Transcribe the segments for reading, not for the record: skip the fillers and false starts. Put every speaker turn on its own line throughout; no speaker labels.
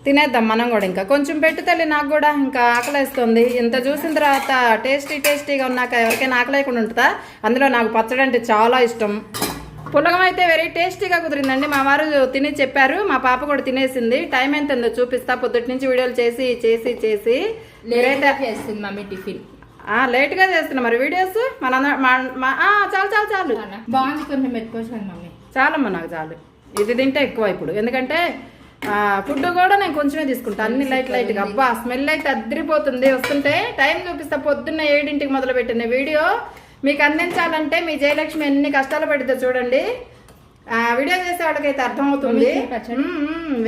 తినేద్దాం మనం కూడా. ఇంకా కొంచెం పెట్టు తల్లి, నాకు కూడా ఇంకా ఆకలేస్తుంది. ఇంత చూసిన తర్వాత టేస్టీగా ఉన్నాక ఎవరికైనా ఆకలేకుండా ఉంటుందా? అందులో నాకు పచ్చడి అంటే చాలా ఇష్టం. పులగం అయితే వెరీ టేస్టీగా కుదిరిందండి. మా వారు తిని చెప్పారు, మా పాప కూడా తినేసింది. టైం ఎంత ఉందో చూపిస్తా. పొద్దుటి నుంచి వీడియోలు చేసి మీరైతే
చేస్తుంది మమ్మీ టిఫిన్.
లేట్గా చేస్తున్నా మరి వీడియోస్. చాలు
బాగుంది, కొంచెం పెట్టుకోవచ్చు మమ్మీ.
చాలమ్మా, నాకు చాలు. ఇది తింటే ఎక్కువ ఇప్పుడు, ఎందుకంటే ఫుడ్ కూడా నేను కొంచెమే తీసుకుంటా, అన్ని లైట్గా. అబ్బా స్మెల్ అయితే అద్దరిపోతుంది వస్తుంటే. టైం చూపిస్తా. పొద్దున్న 7ంటికి మొదలు పెట్టిన వీడియో మీకు అందించాలంటే మీ జయలక్ష్మి ఎన్ని కష్టాలు పడితే చూడండి. వీడియో చేసే వాళ్ళకైతే అర్థమవుతుంది.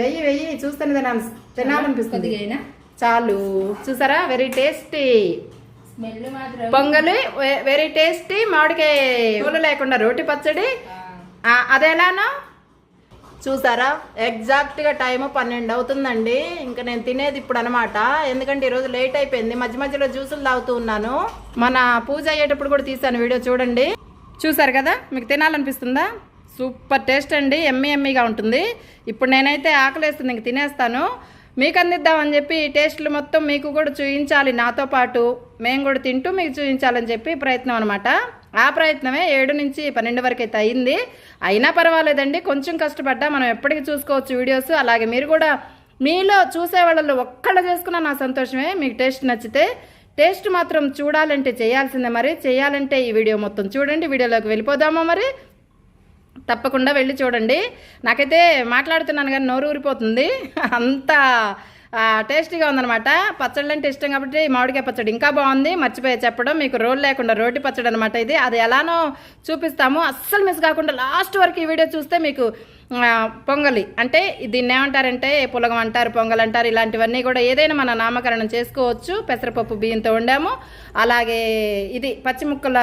వెయ్యి చూస్తేనే తినాలనిపిస్తుంది. చాలు, చూసారా వెరీ టేస్టీ పొంగలి, వెరీ టేస్టీ మామిడికాయ పూలు లేకుండా రోటి పచ్చడి. అదేలానో చూసారా, ఎగ్జాక్ట్గా టైము 12 అవుతుందండి. ఇంకా నేను తినేది ఇప్పుడు అనమాట, ఎందుకంటే ఈరోజు లేట్ అయిపోయింది. మధ్యలో జ్యూసులు తాగుతూ ఉన్నాను. మన పూజ అయ్యేటప్పుడు కూడా తీసాను వీడియో, చూడండి. చూసారు కదా, మీకు తినాలనిపిస్తుందా? సూపర్ టేస్ట్ అండి, ఎమ్మీగా ఉంటుంది. ఇప్పుడు నేనైతే ఆకలేస్తుంది, ఇంక తినేస్తాను. మీకు అందిద్దామని చెప్పి ఈ టేస్ట్లు మొత్తం మీకు కూడా చూపించాలి, నాతో పాటు మేము కూడా తింటూ మీకు చూపించాలని చెప్పి ప్రయత్నం అనమాట. ఆ ప్రయత్నమే 7 నుంచి 12 వరకు అయితే అయింది. అయినా పర్వాలేదండి, కొంచెం కష్టపడ్డా. మనం ఎప్పటికీ చూసుకోవచ్చు వీడియోస్. అలాగే మీరు కూడా మీలో చూసే వాళ్ళలో ఒక్కళ్ళు చేసుకున్నా నా సంతోషమే. మీకు టేస్ట్ నచ్చితే, టేస్ట్ మాత్రం చూడాలంటే చేయాల్సిందే. మరి చేయాలంటే ఈ వీడియో మొత్తం చూడండి. వీడియోలోకి వెళ్ళిపోదామా? మరి తప్పకుండా వెళ్ళి చూడండి. నాకైతే మాట్లాడుతున్నాను కానీ నోరు ఊరిపోతుంది, అంత టేస్టీగా ఉందనమాట. పచ్చళ్ళు అంటే ఇష్టం కాబట్టి మామిడికాయ పచ్చడి ఇంకా బాగుంది. మర్చిపోయే చెప్పడం, మీకు రోల్ లేకుండా రోటి పచ్చడి అనమాట ఇది. అది ఎలానో చూపిస్తాము, అస్సలు మిస్ కాకుండా లాస్ట్ వరకు ఈ వీడియో చూస్తే మీకు పొంగలి అంటే దీన్ని ఏమంటారంటే పులగం అంటారు, పొంగల్ అంటారు. ఇలాంటివన్నీ కూడా ఏదైనా మన నామకరణం చేసుకోవచ్చు. పెసరపప్పు బియ్యంతో వండాము. అలాగే ఇది పచ్చిముక్కల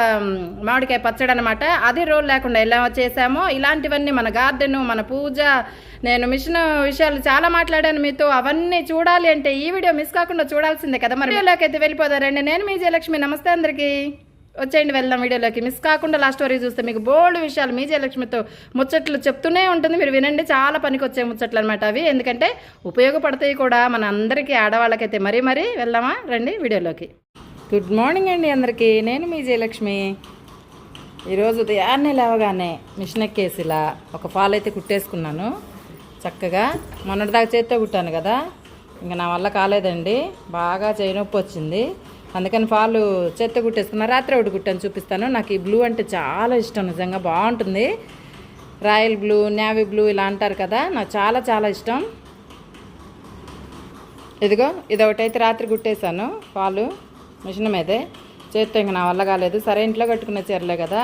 మామిడికాయ పచ్చడి అనమాట, అది రోల్ లేకుండా ఎలా చేసామో. ఇలాంటివన్నీ మన గార్డెను, మన పూజ, నేను మిషన్ విషయాలు చాలా మాట్లాడాను మీతో. అవన్నీ చూడాలి అంటే ఈ వీడియో మిస్ కాకుండా చూడాల్సిందే కదా. మరి వీడియోలోకి అయితే వెళ్ళిపోతారండి. నేను మీ జయలక్ష్మి. నమస్తే అందరికీ. వచ్చేయండి వెళ్దాం వీడియోలోకి. మిస్ కాకుండా లాస్ట్ వరకు చూస్తే మీకు బోల్డ్ విషయాలు మీ జయలక్ష్మితో ముచ్చట్లు చెప్తూనే ఉంటుంది. మీరు వినండి, చాలా పనికి వచ్చే ముచ్చట్లు అనమాట అవి, ఎందుకంటే ఉపయోగపడతాయి కూడా మన అందరికీ, ఆడవాళ్ళకైతే. మరీ వెళ్దామా? రండి వీడియోలోకి. గుడ్ మార్నింగ్ అండి అందరికీ. నేను మీ జయలక్ష్మి. ఈరోజు ఉదయాన్నే లేవగానే మిషన్ ఎక్కేసి ఇలా ఒక ఫాల్ అయితే కుట్టేసుకున్నాను చక్కగా. మొన్నటిదాకా చేత్తో కుట్టాను కదా, ఇంకా నా వల్ల కాలేదండి, బాగా చేయి నొప్పి వచ్చింది. అందుకని ఫాలు చేత్తో కుట్టేసుకున్నాను. రాత్రి ఒకటి కుట్టాను, చూపిస్తాను. నాకు ఈ బ్లూ అంటే చాలా ఇష్టం, నిజంగా బాగుంటుంది. రాయల్ బ్లూ, నేవీ బ్లూ ఇలా అంటారు కదా, నాకు చాలా ఇష్టం. ఇదిగో ఇదొకటైతే రాత్రి కుట్టేశాను ఫాలు మిషన్ మీదే. చేత్తో ఇంకా నా వల్ల కాలేదు. సరే ఇంట్లో కట్టుకునే చీరలే కదా,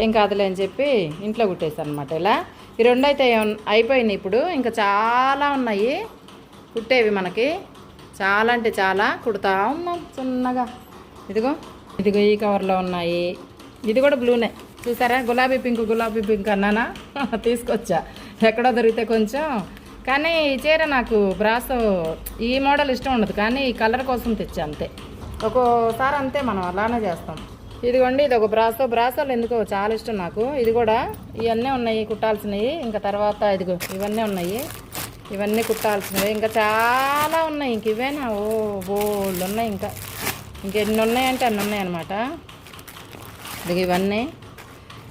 ఏం కాదులే అని చెప్పి ఇంట్లో కుట్టేశాను అనమాట. ఇలా ఈ 2 అయితే అయిపోయినాయి. ఇప్పుడు ఇంకా చాలా ఉన్నాయి కుట్టేవి మనకి, చాలా అంటే చాలా కుడతా ఉన్నాం చిన్నగా. ఇదిగో ఈ కవర్లో ఉన్నాయి. ఇది కూడా బ్లూనే, చూసారా? గులాబీ పింక్ అన్నానా, తీసుకొచ్చా ఎక్కడో దొరికితే కొంచెం. కానీ ఈ చీర నాకు బ్రాసో ఈ మోడల్ ఇష్టం ఉండదు, కానీ ఈ కలర్ కోసం తెచ్చా అంతే. ఒక్కోసారి అంతే, మనం అలానే చేస్తాం. ఇదిగోండి, ఇది ఒక బ్రాసోలు ఎందుకో చాలా ఇష్టం నాకు. ఇది కూడా ఇవన్నీ ఉన్నాయి కుట్టాల్సినవి. ఇంకా తర్వాత ఇదిగో ఇవన్నీ ఉన్నాయి, ఇవన్నీ కుట్టాల్సినవి. ఇంకా చాలా ఉన్నాయి. ఇంక ఇవేనా? బోల్డ్ ఉన్నాయి. ఇంకెన్ని ఉన్నాయంటే అన్ని ఉన్నాయి అనమాట. ఇదిగో ఇవన్నీ,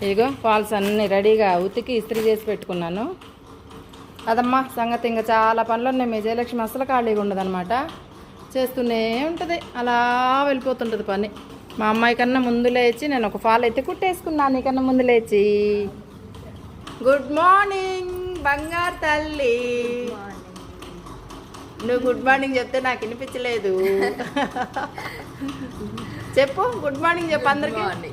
ఇదిగో ఫాల్స్ అన్నీ రెడీగా ఉతికి ఇస్త్రీ చేసి పెట్టుకున్నాను. అదమ్మా సంగతి. ఇంకా చాలా పనులు ఉన్నాయి. మీ జయలక్ష్మి అసలు ఖాళీగా ఉండదన్నమాట, చేస్తూనే ఉంటుంది, అలా వెళ్ళిపోతుంటుంది పని. మా అమ్మాయి కన్నా ముందు లేచి నేను ఒక ఫాల్ అయితే కుట్టేసుకున్నాను, నీకన్నా ముందు లేచి. గుడ్ మార్నింగ్ బంగారు తల్లి. నువ్వు గుడ్ మార్నింగ్ చెప్తే నాకు వినిపించలేదు. చెప్పు, గుడ్ మార్నింగ్ చెప్పు అందరికి.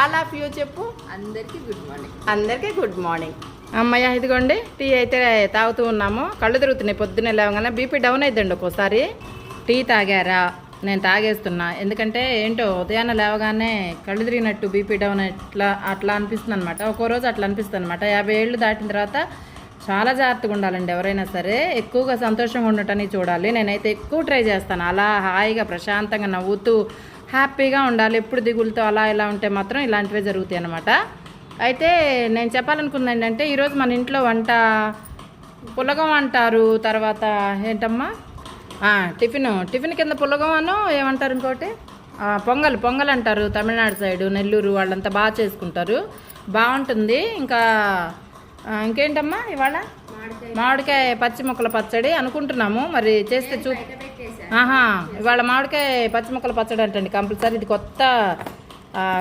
ఆల్ ఆఫ్ యూ చెప్పు.
అందరికీ గుడ్ మార్నింగ్.
అందరికీ గుడ్ మార్నింగ్. అమ్మయ్య ఇదిగోండి టీ అయితే తాగుతూ ఉన్నాము. కళ్ళు తిరుగుతున్నాయి పొద్దున్నే లేవగానే. బీపీ డౌన్ అయిద్దండి ఒక్కోసారి. టీ తాగారా? నేను తాగేస్తున్నా, ఎందుకంటే ఏంటో ఉదయాన్నే లేవగానే కళ్ళు తిరిగినట్టు బీపీ డౌన్ అట్లా అనిపిస్తుంది అనమాట. ఒక్కో రోజు అట్లా అనిపిస్తుంది అనమాట. 50 ఏళ్ళు దాటిన తర్వాత చాలా జాగ్రత్తగా ఉండాలండి ఎవరైనా సరే. ఎక్కువగా సంతోషంగా ఉండటానికి చూడాలి. నేనైతే ఎక్కువ ట్రై చేస్తాను, అలా హాయిగా ప్రశాంతంగా నవ్వుతూ హ్యాపీగా ఉండాలి. ఎప్పుడు దిగులతో అలా ఇలా ఉంటే మాత్రం ఇలాంటివే జరుగుతాయి అన్నమాట. అయితే నేను చెప్పాలనుకుంది ఏంటంటే, ఈరోజు మన ఇంట్లో వంట పులగం అంటారు. తర్వాత ఏంటమ్మా టిఫిన్ కింద పులగం అను ఏమంటారు ఇంకోటి పొంగల్ అంటారు. తమిళనాడు సైడు నెల్లూరు వాళ్ళంతా బాగా చేసుకుంటారు, బాగుంటుంది. ఇంకా ఇంకేంటమ్మా ఇవాళ మామిడికాయ పచ్చి ముక్కల పచ్చడి అనుకుంటున్నాము, మరి చేస్తే ఇవాళ మామిడికాయ పచ్చి ముక్కల పచ్చడి అంటండి కంపల్సరీ. ఇది కొత్త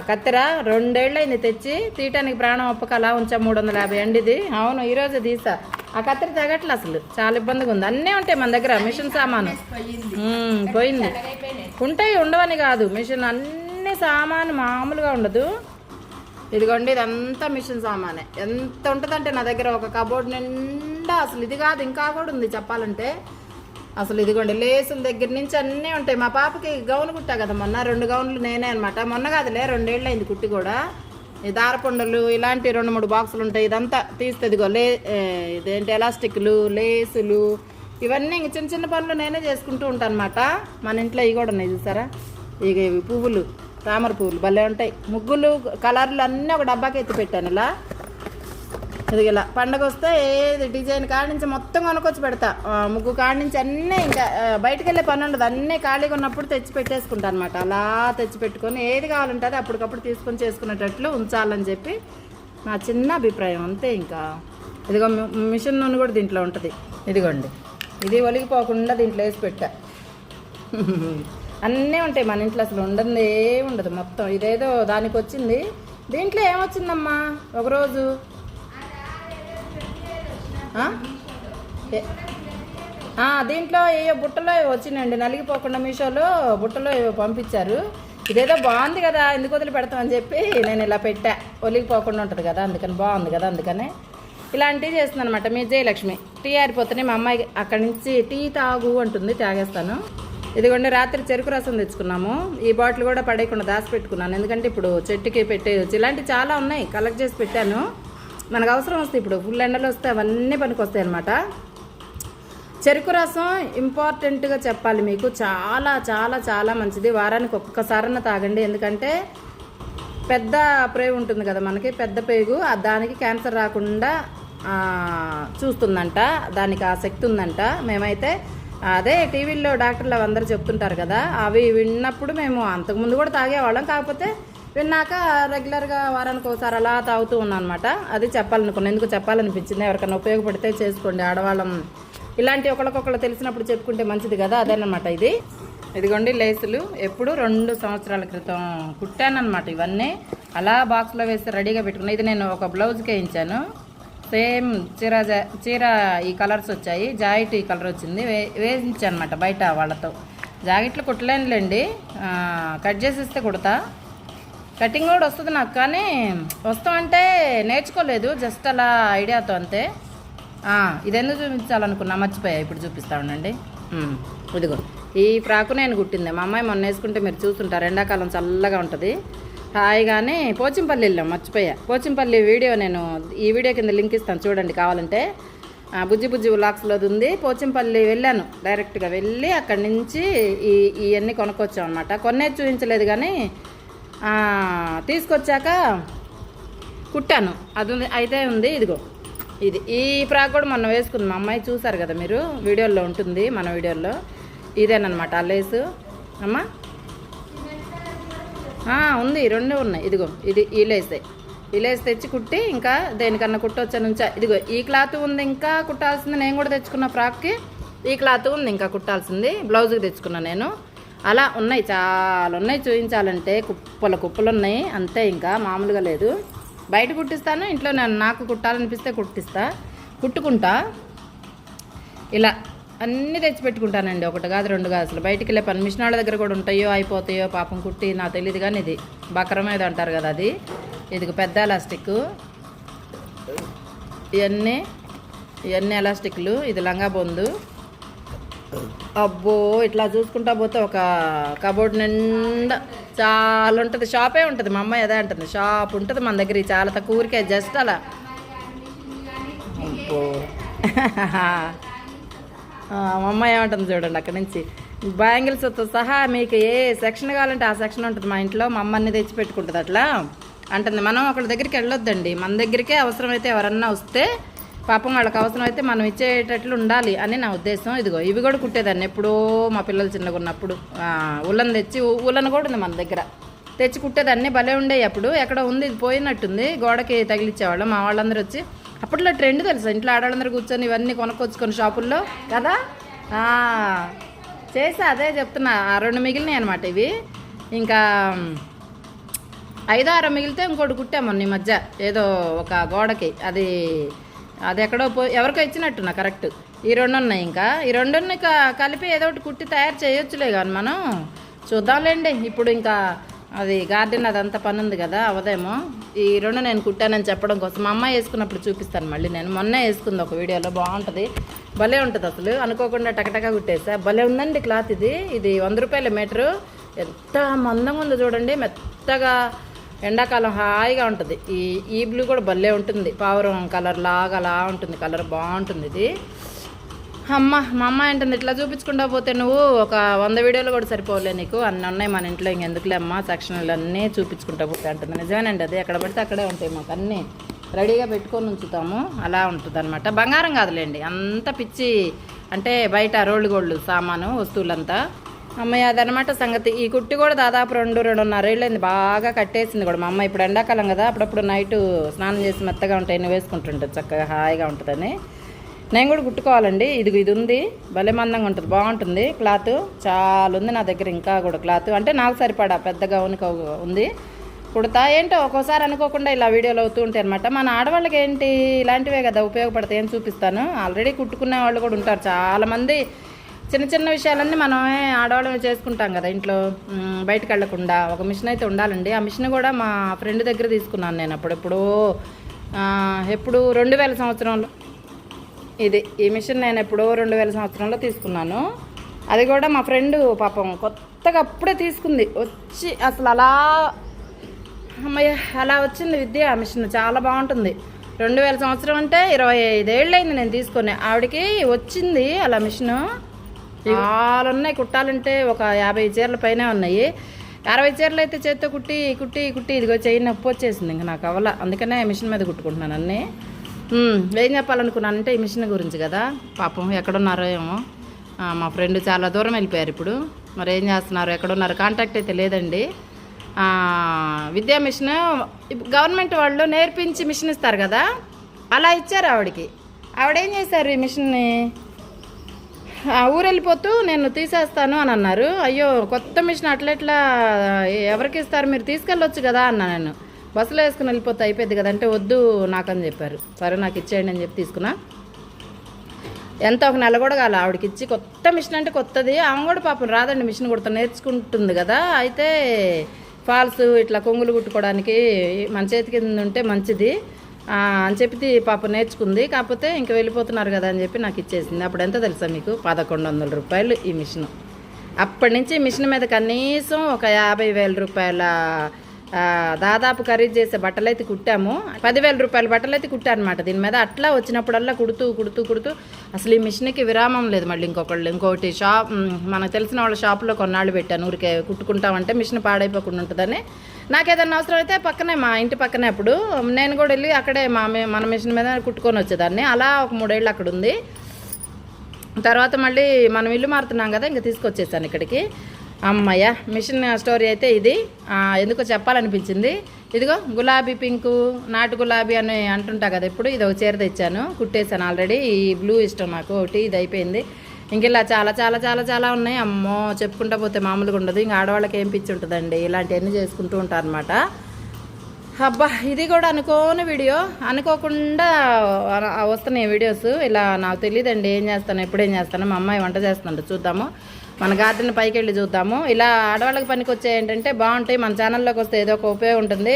కత్తెర 2 ఏళ్ళైంది తెచ్చి, తీయటానికి ప్రాణం ఒప్పక అలా ఉంచా. 350 అండిది. అవును, ఈరోజు తీసా. ఆ కత్తెర తగ్గట్లే, అసలు చాలా ఇబ్బందిగా ఉంది. అన్నీ ఉంటాయి మన దగ్గర మిషన్ సామాను. పోయింది. ఉంటాయి, ఉండవని కాదు, మిషన్ అన్ని సామాను మామూలుగా ఉండదు. ఇదిగోండి, ఇదంతా మిషన్ సామానే. ఎంత ఉంటుందంటే నా దగ్గర ఒక కబోర్డ్ నిండా. అసలు ఇది కాదు, ఇంకా కూడా ఉంది చెప్పాలంటే. అసలు ఇదిగోండి, లేసుల దగ్గర నుంచి అన్నీ ఉంటాయి. మా పాపకి గౌన్ కుట్టా కదా మొన్న, 2 గౌన్లు నేనే అనమాట. మొన్న కాదులే, 2 ఏళ్ళు అయింది కుట్టి కూడా. ఈ దారపుండలు ఇలాంటి 2-3 బాక్సులు ఉంటాయి. ఇదంతా తీస్తే ఇదిగో ఇదేంటి ఎలాస్టిక్లు, లేసులు, ఇవన్నీ ఇంక చిన్న చిన్న పనులు నేనే చేసుకుంటూ ఉంటాను అనమాట. మన ఇంట్లో ఇవి కూడా ఉన్నాయి చూసారా, ఇక ఇవి పువ్వులు, తామర పువ్వులు భలే ఉంటాయి. ముగ్గులు కలర్లు అన్నీ ఒక డబ్బాకి ఎత్తి పెట్టాను ఇలా. ఇది ఇలా పండగ వస్తే ఏది డిజైన్ కాడి నుంచి మొత్తం కొనుక్కొచ్చి పెడతా. ముగ్గు కాడి నుంచి అన్నీ, ఇంకా బయటకు వెళ్ళే పని ఉండదు, అన్నీ ఖాళీగా ఉన్నప్పుడు తెచ్చి పెట్టేసుకుంటా అనమాట. అలా తెచ్చి పెట్టుకొని ఏది కావాలంటే అది అప్పటికప్పుడు తీసుకొని చేసుకునేటట్లు ఉంచాలని చెప్పి నా చిన్న అభిప్రాయం, అంతే. ఇంకా ఇదిగో మిషన్ నూనె కూడా దీంట్లో ఉంటుంది. ఇదిగోండి, ఇది ఒలిగిపోకుండా దీంట్లో వేసి పెట్టా. అన్నీ ఉంటాయి మన ఇంట్లో, అసలు ఉండదు ఏముండదు మొత్తం. ఇదేదో దానికి వచ్చింది. దీంట్లో ఏమొచ్చిందమ్మా ఒకరోజు దీంట్లో ఏవో బుట్టలో వచ్చినాయండి నలిగిపోకుండా. మీషోలో బుట్టలో ఏవో పంపించారు. ఇదేదో బాగుంది కదా, ఎందుకు వదిలి పెడతామని చెప్పి నేను ఇలా పెట్టా. ఒలిగిపోకుండా ఉంటుంది కదా, అందుకని బాగుంది కదా, అందుకనే ఇలాంటివి చేస్తుంది అనమాట. మీ జయలక్ష్మి టీ ఆరిపోతేనే మా అమ్మాయి అక్కడి నుంచి టీ తాగు అంటుంది, తాగేస్తాను. ఇదిగోండి, రాత్రి చెరుకు రసం తెచ్చుకున్నాము. ఈ బాటిల్ కూడా పడేయకుండా దాచిపెట్టుకున్నాను, ఎందుకంటే ఇప్పుడు చెట్టుకి పెట్టేయచ్చు. ఇలాంటివి చాలా ఉన్నాయి, కలెక్ట్ చేసి పెట్టాను. మనకు అవసరం వస్తాయి, ఇప్పుడు ఫుల్ ఎండలు వస్తే అవన్నీ పనికి వస్తాయి అనమాట. చెరుకు రసం ఇంపార్టెంట్గా చెప్పాలి మీకు, చాలా చాలా చాలా మంచిది. వారానికి ఒక్కసారన్నా తాగండి, ఎందుకంటే పెద్ద ప్రేగు ఉంటుంది కదా మనకి, పెద్ద పేగు, దానికి క్యాన్సర్ రాకుండా చూస్తుందంట, దానికి ఆ శక్తి ఉందంట. మేమైతే అదే టీవీల్లో డాక్టర్లు అందరూ చెప్తుంటారు కదా, అవి విన్నప్పుడు మేము అంతకుముందు కూడా తాగేవాళ్ళం, కాకపోతే విన్నాక రెగ్యులర్గా వారానికి ఒకసారి అలా తాగుతూ ఉన్నాను అనమాట. అది చెప్పాలనుకున్నాను, ఎందుకు చెప్పాలనిపించింది. ఎవరికైనా ఉపయోగపడితే చేసుకోండి, ఆడవాళ్ళం ఇలాంటి ఒకరికొకరు తెలిసినప్పుడు చెప్పుకుంటే మంచిది కదా, అదేనమాట ఇది. ఇదిగోండి లేసులు, ఎప్పుడు 2 సంవత్సరాల క్రితం కుట్టానమాట. ఇవన్నీ అలా బాక్స్లో వేసి రెడీగా పెట్టుకున్నాను. ఇది నేను ఒక బ్లౌజ్కి వేయించాను, సేమ్ చీర ఈ కలర్స్ వచ్చాయి, జాకెట్ ఈ కలర్ వచ్చింది, వేయించాను అనమాట బయట వాళ్ళతో. జాకెట్లు కుట్టలేనులేండి, కట్ చేసి ఇస్తే కుడతా. కటింగ్ కూడా వస్తుంది నాకు, కానీ వస్తామంటే నేర్చుకోలేదు, జస్ట్ అలా ఐడియాతో అంతే. ఇది ఎందుకు చూపించాలనుకున్నా మర్చిపోయా, ఇప్పుడు చూపిస్తా ఉండండి. ఇదిగో ఈ ఫ్రాకు నేను కుట్టింది, మా అమ్మాయి మొన్న వేసుకుంటే మీరు చూస్తుంటారు, ఎండాకాలం చల్లగా ఉంటుంది హాయిగానే. పోచంపల్లి వెళ్ళాం, మర్చిపోయా. పోచంపల్లి వీడియో నేను ఈ వీడియో కింద లింక్ ఇస్తాను చూడండి కావాలంటే. బుజ్జి వ్లాగ్స్లోది ఉంది. పోచంపల్లి వెళ్ళాను, డైరెక్ట్గా వెళ్ళి అక్కడి నుంచి ఇవన్నీ కొనుక్కొచ్చాం అనమాట. కొన్నే చూపించలేదు కానీ తీసుకొచ్చాక కుట్టాను, అది అయితే ఉంది. ఇదిగో ఈ ఫ్రాక్ కూడా మొన్న వేసుకుంది మా అమ్మాయి, చూసారు కదా మీరు, వీడియోలో ఉంటుంది మన వీడియోలో. ఇదేనమాట ఆ లేసు అమ్మా, ఉంది, 2 ఉన్నాయి. ఇదిగో ఇది ఈ లేస్ తెచ్చి కుట్టి, ఇంకా దేనికన్నా కుట్టొచ్చా నుంచా. ఇదిగో ఈ క్లాత్ ఉంది ఇంకా కుట్టాల్సింది, నేను కూడా తెచ్చుకున్న ఫ్రాక్కి ఈ క్లాత్ ఉంది ఇంకా కుట్టాల్సింది, బ్లౌజ్కి తెచ్చుకున్నా నేను. అలా ఉన్నాయి, చాలా ఉన్నాయి, చూపించాలంటే కుప్పలు ఉన్నాయి, అంతే, ఇంకా మామూలుగా లేదు. బయట కుట్టిస్తాను, ఇంట్లో నాకు కుట్టాలనిపిస్తే కుట్టుకుంటా. ఇలా అన్నీ తెచ్చి పెట్టుకుంటానండి, 1 కాదు 2 కాదు. అసలు బయటికి వెళ్ళే పని మిషన్ వాళ్ళ దగ్గర కూడా ఉంటాయో అయిపోతాయో పాపం కుట్టి, నాకు తెలియదు కానీ ఇది బకరం ఏదో అంటారు కదా అది. ఇది పెద్ద ఎలాస్టిక్, ఇవన్నీ ఎలాస్టిక్లు. ఇది లంగా బొందు. అబ్బో, ఇట్లా చూసుకుంటా పోతే ఒక కబోర్డ్ నిండా చాలా ఉంటుంది. షాపే ఉంటుంది, మా అమ్మాయి అదే అంటుంది, షాప్ ఉంటుంది మన దగ్గర, చాలా తక్కువ ఊరికే జస్ట్ అలా. అబ్బో మా అమ్మాయి ఏమంటుంది చూడండి, అక్కడి నుంచి బ్యాంగిల్స్తో సహా మీకు ఏ సెక్షన్ కావాలంటే ఆ సెక్షన్ ఉంటుంది మా ఇంట్లో. మా అమ్మని తెచ్చి పెట్టుకుంటుంది అట్లా అంటుంది. మనం ఒకళ్ళ దగ్గరికి వెళ్ళొద్దండి, మన దగ్గరికే అవసరమైతే ఎవరన్నా వస్తే పాపం వాళ్ళకి అవసరం అయితే మనం ఇచ్చేటట్లు ఉండాలి అని నా ఉద్దేశం. ఇదిగో ఇవి కూడా కుట్టేదాన్ని ఎప్పుడో మా పిల్లలు చిన్నగా ఉన్నప్పుడు. ఉల్లన్ తెచ్చి ఉల్లన్ కూడా ఉంది మన దగ్గర, తెచ్చి కుట్టేదాన్ని. భలే ఉండేవి అప్పుడు. ఎక్కడ ఉంది, ఇది పోయినట్టుంది, గోడకి తగిలిచ్చేవాళ్ళం. మా వాళ్ళందరూ వచ్చి అప్పట్లో ట్రెండ్ తెలుసా, ఇంట్లో ఆడవాళ్ళందరూ కూర్చొని ఇవన్నీ కొనుక్కొచ్చుకొని షాపుల్లో కదా. చేసా, అదే చెప్తున్నా. 2 మిగిలినాయి అనమాట ఇవి. ఇంకా 5-6 మిగిలితే ఇంకోటి కుట్టాము ఈ మధ్య, ఏదో ఒక గోడకి. అది ఎక్కడో ఎవరికో ఇచ్చినట్టున్నా కరెక్ట్. ఈ 2 ఉన్నాయి. ఇంకా ఈ 2 కలిపి ఏదో ఒకటి కుట్టి తయారు చేయొచ్చులే కానీ మనం చూద్దాంలేండి. ఇప్పుడు ఇంకా అది గార్డెన్ అదంతా పని ఉంది కదా, అవదేమో. ఈ 2 నేను కుట్టానని చెప్పడం కోసం మా అమ్మాయి వేసుకున్నప్పుడు చూపిస్తాను మళ్ళీ. నేను మొన్నే వేసుకుంది ఒక వీడియోలో, బాగుంటుంది, భలే ఉంటుంది అసలు. అనుకోకుండా టకటకా కుట్టేసా. భలే ఉందండి క్లాత్. ఇది 100 రూపాయల మీటరు. ఎంత మందంగా ఉందో చూడండి, మెత్తగా, ఎండాకాలం హాయిగా ఉంటుంది. ఈ బ్లూ కూడా భలే ఉంటుంది, పావురం కలర్ లాగా అలా ఉంటుంది. కలర్ బాగుంటుంది ఇది. మా అమ్మ అంటుంది, ఇట్లా చూపించుకుంటా పోతే నువ్వు ఒక 100 వీడియోలు కూడా సరిపోలే నీకు, అన్నీ ఉన్నాయి మన ఇంట్లో, ఇంకెందుకులే అమ్మ సెక్షన్లు అన్నీ చూపించుకుంటా పోతే అంటుంది. నిజమేనండి, అది ఎక్కడ పడితే అక్కడే ఉంటాయి మాకు, అన్నీ రెడీగా పెట్టుకొని ఉంచుతాము. అలా ఉంటుంది అనమాట. బంగారం కాదులేండి, అంత పిచ్చి అంటే బయట రోళ్ళు గోళ్ళు సామాను వస్తువులంతా. అమ్మాయి అదనమాట సంగతి. ఈ కుట్టి కూడా దాదాపు 2-2.5 ఏళ్ళైంది, బాగా కట్టేసింది కూడా మా అమ్మ. ఇప్పుడు ఎండాకాలం కదా, అప్పుడప్పుడు నైటు స్నానం చేసి మెత్తగా ఉంటాయి, నువ్వు వేసుకుంటుంటుంది, చక్కగా హాయిగా ఉంటుందని. నేను కూడా కుట్టుకోవాలండి. ఇది ఉంది, భలే మందంగా ఉంటుంది, బాగుంటుంది క్లాత్. చాలా ఉంది నా దగ్గర ఇంకా కూడా క్లాత్, అంటే నాకు సరిపడా పెద్దగా ఉంది. కుడతా ఏంటో ఒక్కోసారి అనుకోకుండా ఇలా వీడియోలు అవుతూ ఉంటాయి అనమాట. మన ఆడవాళ్ళకి ఏంటి ఇలాంటివే కదా ఉపయోగపడతాయి అని చూపిస్తాను. ఆల్రెడీ కుట్టుకునే వాళ్ళు కూడా ఉంటారు చాలామంది. చిన్న చిన్న విషయాలన్నీ మనమే ఆడవాళ్ళమే చేసుకుంటాం కదా ఇంట్లో, బయటకు వెళ్ళకుండా. ఒక మిషన్ అయితే ఉండాలండి. ఆ మిషన్ కూడా మా ఫ్రెండ్ దగ్గర తీసుకున్నాను నేను ఎప్పుడు 2000 సంవత్సరంలో. ఈ మిషన్ నేను ఎప్పుడో 2000 సంవత్సరంలో తీసుకున్నాను. అది కూడా మా ఫ్రెండ్ పాపం కొత్తగా అప్పుడే తీసుకుంది, వచ్చి అసలు అలా వచ్చింది విద్య. ఆ మిషన్ చాలా బాగుంటుంది. 2000 సంవత్సరం అంటే 25 ఏళ్ళైంది నేను తీసుకుని. ఆవిడకి వచ్చింది అలా మిషను. చాలా ఉన్నాయి కుట్టాలంటే, ఒక 50 చీరల పైనే ఉన్నాయి. 60 చీరలు అయితే చేత్తో కుట్టి ఇదిగో చెయ్యి నొప్పి వచ్చేసింది, ఇంకా నాకు అవ్వాల. అందుకనే మిషన్ మీద కుట్టుకుంటున్నాను అన్నీ. ఏం చెప్పాలనుకున్నానంటే ఈ మిషన్ గురించి కదా. పాపం ఎక్కడున్నారో ఏమో, మా ఫ్రెండ్ చాలా దూరం వెళ్ళిపోయారు ఇప్పుడు. మరి ఏం చేస్తున్నారు, ఎక్కడున్నారు, కాంటాక్ట్ అయితే లేదండి. విద్యా మిషన్ గవర్నమెంట్ వాళ్ళు నేర్పించి మిషన్ ఇస్తారు కదా, అలా ఇచ్చారు ఆవిడకి. ఆవిడేం చేశారు, ఈ మిషన్ని ఊరు వెళ్ళిపోతూ నేను తీసేస్తాను అని అన్నారు. అయ్యో కొత్త మిషన్ అట్లా ఎవరికి ఇస్తారు, మీరు తీసుకెళ్ళొచ్చు కదా అన్నా. నేను బస్సులో వేసుకుని వెళ్ళిపోతే అయిపోద్ది కదా అంటే, వద్దు నాకని చెప్పారు. సరే నాకు ఇచ్చేయండి అని చెప్పి తీసుకున్నా. ఎంత ఒక నెల కూడా కాలే ఆవిడకి ఇచ్చి. కొత్త మిషన్ అంటే కొత్తది. ఆమె కూడా పాపం రాదండి మిషన్ కుడతా, నేర్చుకుంటుంది కదా. అయితే ఫాల్స్ ఇట్లా కొంగులు కుట్టుకోవడానికి మన చేతి కింద ఉంటే మంచిది అని చెప్పి పాప నేర్చుకుంది. కాకపోతే ఇంక వెళ్ళిపోతున్నారు కదా అని చెప్పి నాకు ఇచ్చేసింది. అప్పుడు ఎంత తెలుసా మీకు, 1100 రూపాయలు ఈ మిషన్. అప్పటి నుంచి మిషన్ మీద కనీసం ఒక 50,000 రూపాయల దాదాపు ఖరీదు చేసే బట్టలు అయితే కుట్టాము. 10,000 రూపాయల బట్టలు అయితే కుట్టారనమాట దీని మీద. అట్లా వచ్చినప్పుడల్లా కుడుతూ అసలు ఈ మిషన్కి విరామం లేదు. మళ్ళీ ఇంకోటి మనకు తెలిసిన వాళ్ళ షాప్లో కొన్నాళ్ళు పెట్టాను, ఊరికే కుట్టుకుంటామంటే మిషన్ పాడైపోకుండా ఉంటుందని. నాకు ఏదైనా అవసరం అయితే పక్కనే, మా ఇంటి పక్కనే, అప్పుడు నేను కూడా వెళ్ళి అక్కడే మన మిషన్ మీద కుట్టుకొని వచ్చేదాన్ని. అలా ఒక 3 ఏళ్ళు అక్కడ ఉంది. తర్వాత మళ్ళీ మనం ఇల్లు మారుతున్నాం కదా, ఇంకా తీసుకొచ్చేసాను ఇక్కడికి. అమ్మయ్య మిషన్ స్టోరీ అయితే ఇది. ఎందుకో చెప్పాలనిపించింది. ఇదిగో గులాబీ పింకు, నాటు గులాబీ అని అంటుంటా కదా ఇప్పుడు. ఇది ఒక చీర తెచ్చాను, కుట్టేశాను ఆల్రెడీ. ఈ బ్లూ ఇష్టం నాకు ఒకటి, ఇది అయిపోయింది. ఇంక ఇలా చాలా చాలా చాలా చాలా ఉన్నాయి. అమ్మో చెప్పుకుంటా పోతే మామూలుగా ఉండదు. ఇంకా ఆడవాళ్ళకి ఏం పిచ్చి ఉంటుందండి, ఇలాంటివన్నీ చేసుకుంటూ ఉంటారనమాట. అబ్బా ఇది కూడా అనుకోని వీడియో, అనుకోకుండా వస్తున్నాయి వీడియోస్. ఇలా నాకు తెలియదండి ఏం చేస్తాను, ఎప్పుడేం చేస్తాను. మా అమ్మాయి వంట చేస్తుందంట, చూద్దాము. మన గార్డెన్ పైకి వెళ్ళి చూద్దాము. ఇలా ఆడవాళ్ళకి పనికి వచ్చే ఏంటంటే బాగుంటాయి. మన ఛానల్లోకి వస్తే ఏదో ఒక ఉపయోగం ఉంటుంది.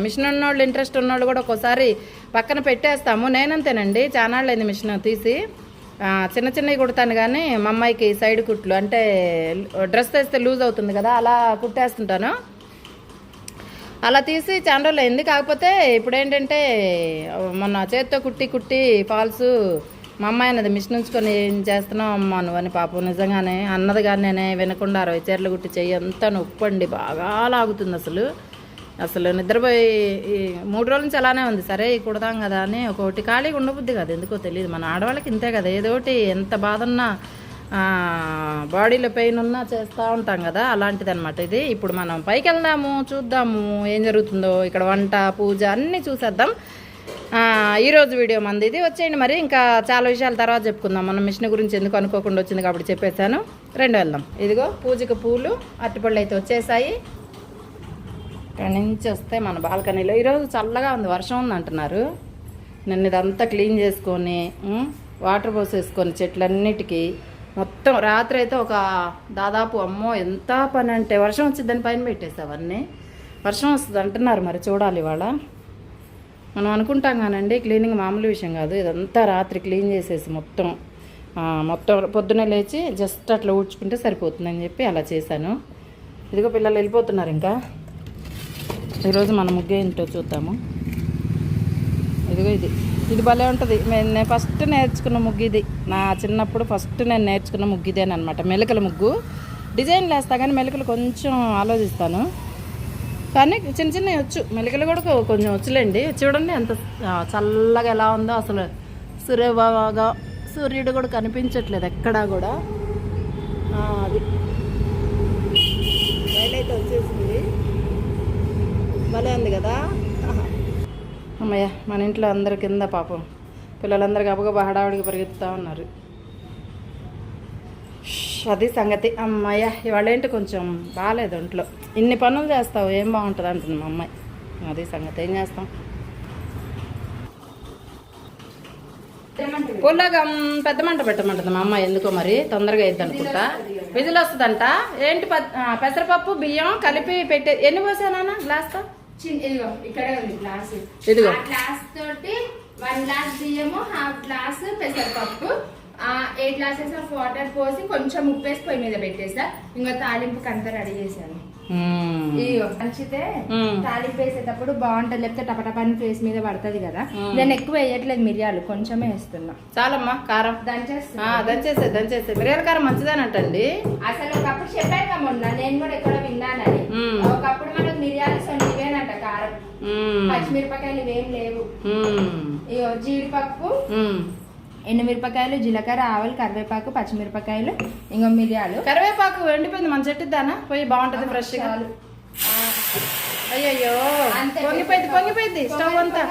మిషన్ ఉన్నోళ్ళు, ఇంట్రెస్ట్ ఉన్నోళ్ళు కూడా ఒక్కోసారి పక్కన పెట్టేస్తాము. నేనంతేనండి, ఛానల్ అయింది మిషన్ తీసి చిన్నవి కుడతాను. కానీ మా అమ్మాయికి సైడ్ కుట్లు అంటే డ్రెస్ వేస్తే లూజ్ అవుతుంది కదా, అలా కుట్టేస్తుంటాను. అలా తీసి చాలా రోజులు అయింది. కాకపోతే ఇప్పుడు ఏంటంటే మొన్న చేత్తో కుట్టి ఫాల్స్ మా అమ్మాయి అన్నది మిషన్ ఉంచుకొని ఏం చేస్తున్నావు అమ్మా నువ్వు అని. పాపం నిజంగానే అన్నది కానీ నేనే వినకుండా 60 చీరలు కుట్టి చెయ్యి అంతా నొప్పండి, బాగా లాగుతుంది అసలు. అసలు నిద్రపోయి ఈ 3 రోజుల నుంచి అలానే ఉంది. సరే కుడదాం కదా అని ఒకటి ఖాళీగా ఉండబుద్ది కదా, ఎందుకో తెలియదు. మన ఆడవాళ్ళకి ఇంతే కదా, ఏదోటి ఎంత బాధ ఉన్నా బాడీలో పెయిన్ ఉన్నా చేస్తూ ఉంటాం కదా, అలాంటిది అనమాట ఇది. ఇప్పుడు మనం పైకి వెళ్దాము, చూద్దాము ఏం జరుగుతుందో. ఇక్కడ వంట పూజ అన్నీ చూసేద్దాం. ఈరోజు వీడియో మంది ఇది. వచ్చేయండి మరి, ఇంకా చాలా విషయాల తర్వాత చెప్పుకుందాం. మనం మిషన్ గురించి ఎందుకు అనుకోకుండా వచ్చింది కాబట్టి చెప్పేశాను. వెళ్దాం. ఇదిగో పూజకు పూలు అరటిపళ్ళు అయితే వచ్చేసాయి. ఇక్కడ నుంచి వస్తే మన బాల్కనీలో ఈరోజు చల్లగా ఉంది, వర్షం ఉంది అంటున్నారు. నిన్న ఇదంతా క్లీన్ చేసుకొని వాటర్ పోసేసుకొని చెట్లన్నిటికీ మొత్తం రాత్రి అయితే ఒక దాదాపు అమ్మో ఎంత పని అంటే, వర్షం వచ్చిందని పైన పెట్టేసి అవన్నీ వర్షం వస్తుంది అంటున్నారు. మరి చూడాలి ఇవాళ. మనం అనుకుంటాం కానండి క్లీనింగ్ మామూలు విషయం కాదు. ఇదంతా రాత్రి క్లీన్ చేసేసి మొత్తం పొద్దున్నే లేచి జస్ట్ అట్లా ఊడ్చుకుంటే సరిపోతుందని చెప్పి అలా చేశాను. ఇదిగో పిల్లలు వెళ్ళిపోతున్నారు. ఇంకా ఈరోజు మన ముగ్గు ఏంటో చూద్దాము. ఇదిగో ఇది భలే ఉంటుంది. నేను ఫస్ట్ నేర్చుకున్న ముగ్గు ఇది. నా చిన్నప్పుడు ఫస్ట్ నేను నేర్చుకున్న ముగ్గు ఇదేనమాట. మెలికల ముగ్గు. డిజైన్లు వేస్తా కానీ మెలికలు కొంచెం ఆలోచిస్తాను, కానీ చిన్న చిన్నవి వచ్చు. మెలికలు కూడా కొంచెం వచ్చులేండి. చూడండి ఎంత చల్లగా ఎలా ఉందో అసలు. సూర్యుడు కూడా కనిపించట్లేదు ఎక్కడా కూడా. అది బయటైతే వచ్చేసింది, భలే ఉంది కదా. అమ్మయ్య, మన ఇంట్లో అందరి కింద పాపం పిల్లలందరూ గబగబా హడావుడికి పరిగెత్తుతూ ఉన్నారు. అది సంగతి. అమ్మాయ ఇవాళ ఏంటి కొంచెం బాగాలేదు ఒంట్లో. ఇన్ని పనులు చేస్తావు ఏం బాగుంటుంది అంటుంది మా అమ్మాయి. అది సంగతి. ఏం చేస్తాం. పుల్లగా పెద్ద మంట పెట్టమంటుంది మా అమ్మాయి. ఎందుకో మరి తొందరగా అయింది అనుకుంటా. విజిల్ వస్తుందంట. ఏంటి పెసరపప్పు బియ్యం కలిపి పెట్టే. ఎన్ని పోసానా గ్లాస్తో?
ఇదిగో ఇక్కడే ఉంది గ్లాస్.
ఇదిగో
గ్లాస్ తోటి 1 గ్లాస్ బియ్యము, 1/2 గ్లాస్ పెసరపప్పు, 8 గ్లాసెస్ ఆఫ్ వాటర్ పోసి కొంచెం ఉప్పేసి పొయ్యి మీద పెట్టేసా. ఇంకా తాలింపుకి అంతా రెడీ చేశాను. ఇదిగో మంచితే తాలింపు వేసేటప్పుడు బాగుంటది, లేకపోతే టపటపాని ఫేస్ మీద పడుతుంది కదా. నేను ఎక్కువ వేయట్లేదు, మిరియాలు కొంచెమే వేస్తున్నా.
చాలమ్మా కారం దంచేసే మిరియాల కారం మంచిదేనంటండి.
అసలు ఒకప్పుడు చెప్పాను కదా మొన్న, నేను కూడా ఎక్కడ విన్నానని. ఒకప్పుడు మనకు మిరియాలు సొంటివేనంట కారం. పచ్చిమిరపకాయలు ఇవేం లేవు. ఇగో జీడిపప్పు, ఎండుమిరపకాయలు, జీలకర్ర, ఆవులు, కరివేపాకు, పచ్చిమిరపకాయలు, ఇంకో మిరియాలు.
కరివేపాకు ఎండిపోయింది, మన చెట్టుదానా పోయి బాగుంటది ఫ్రెష్ గా. అయ్యయ్యో పొంగిపోయింది స్టవ్ అంతా.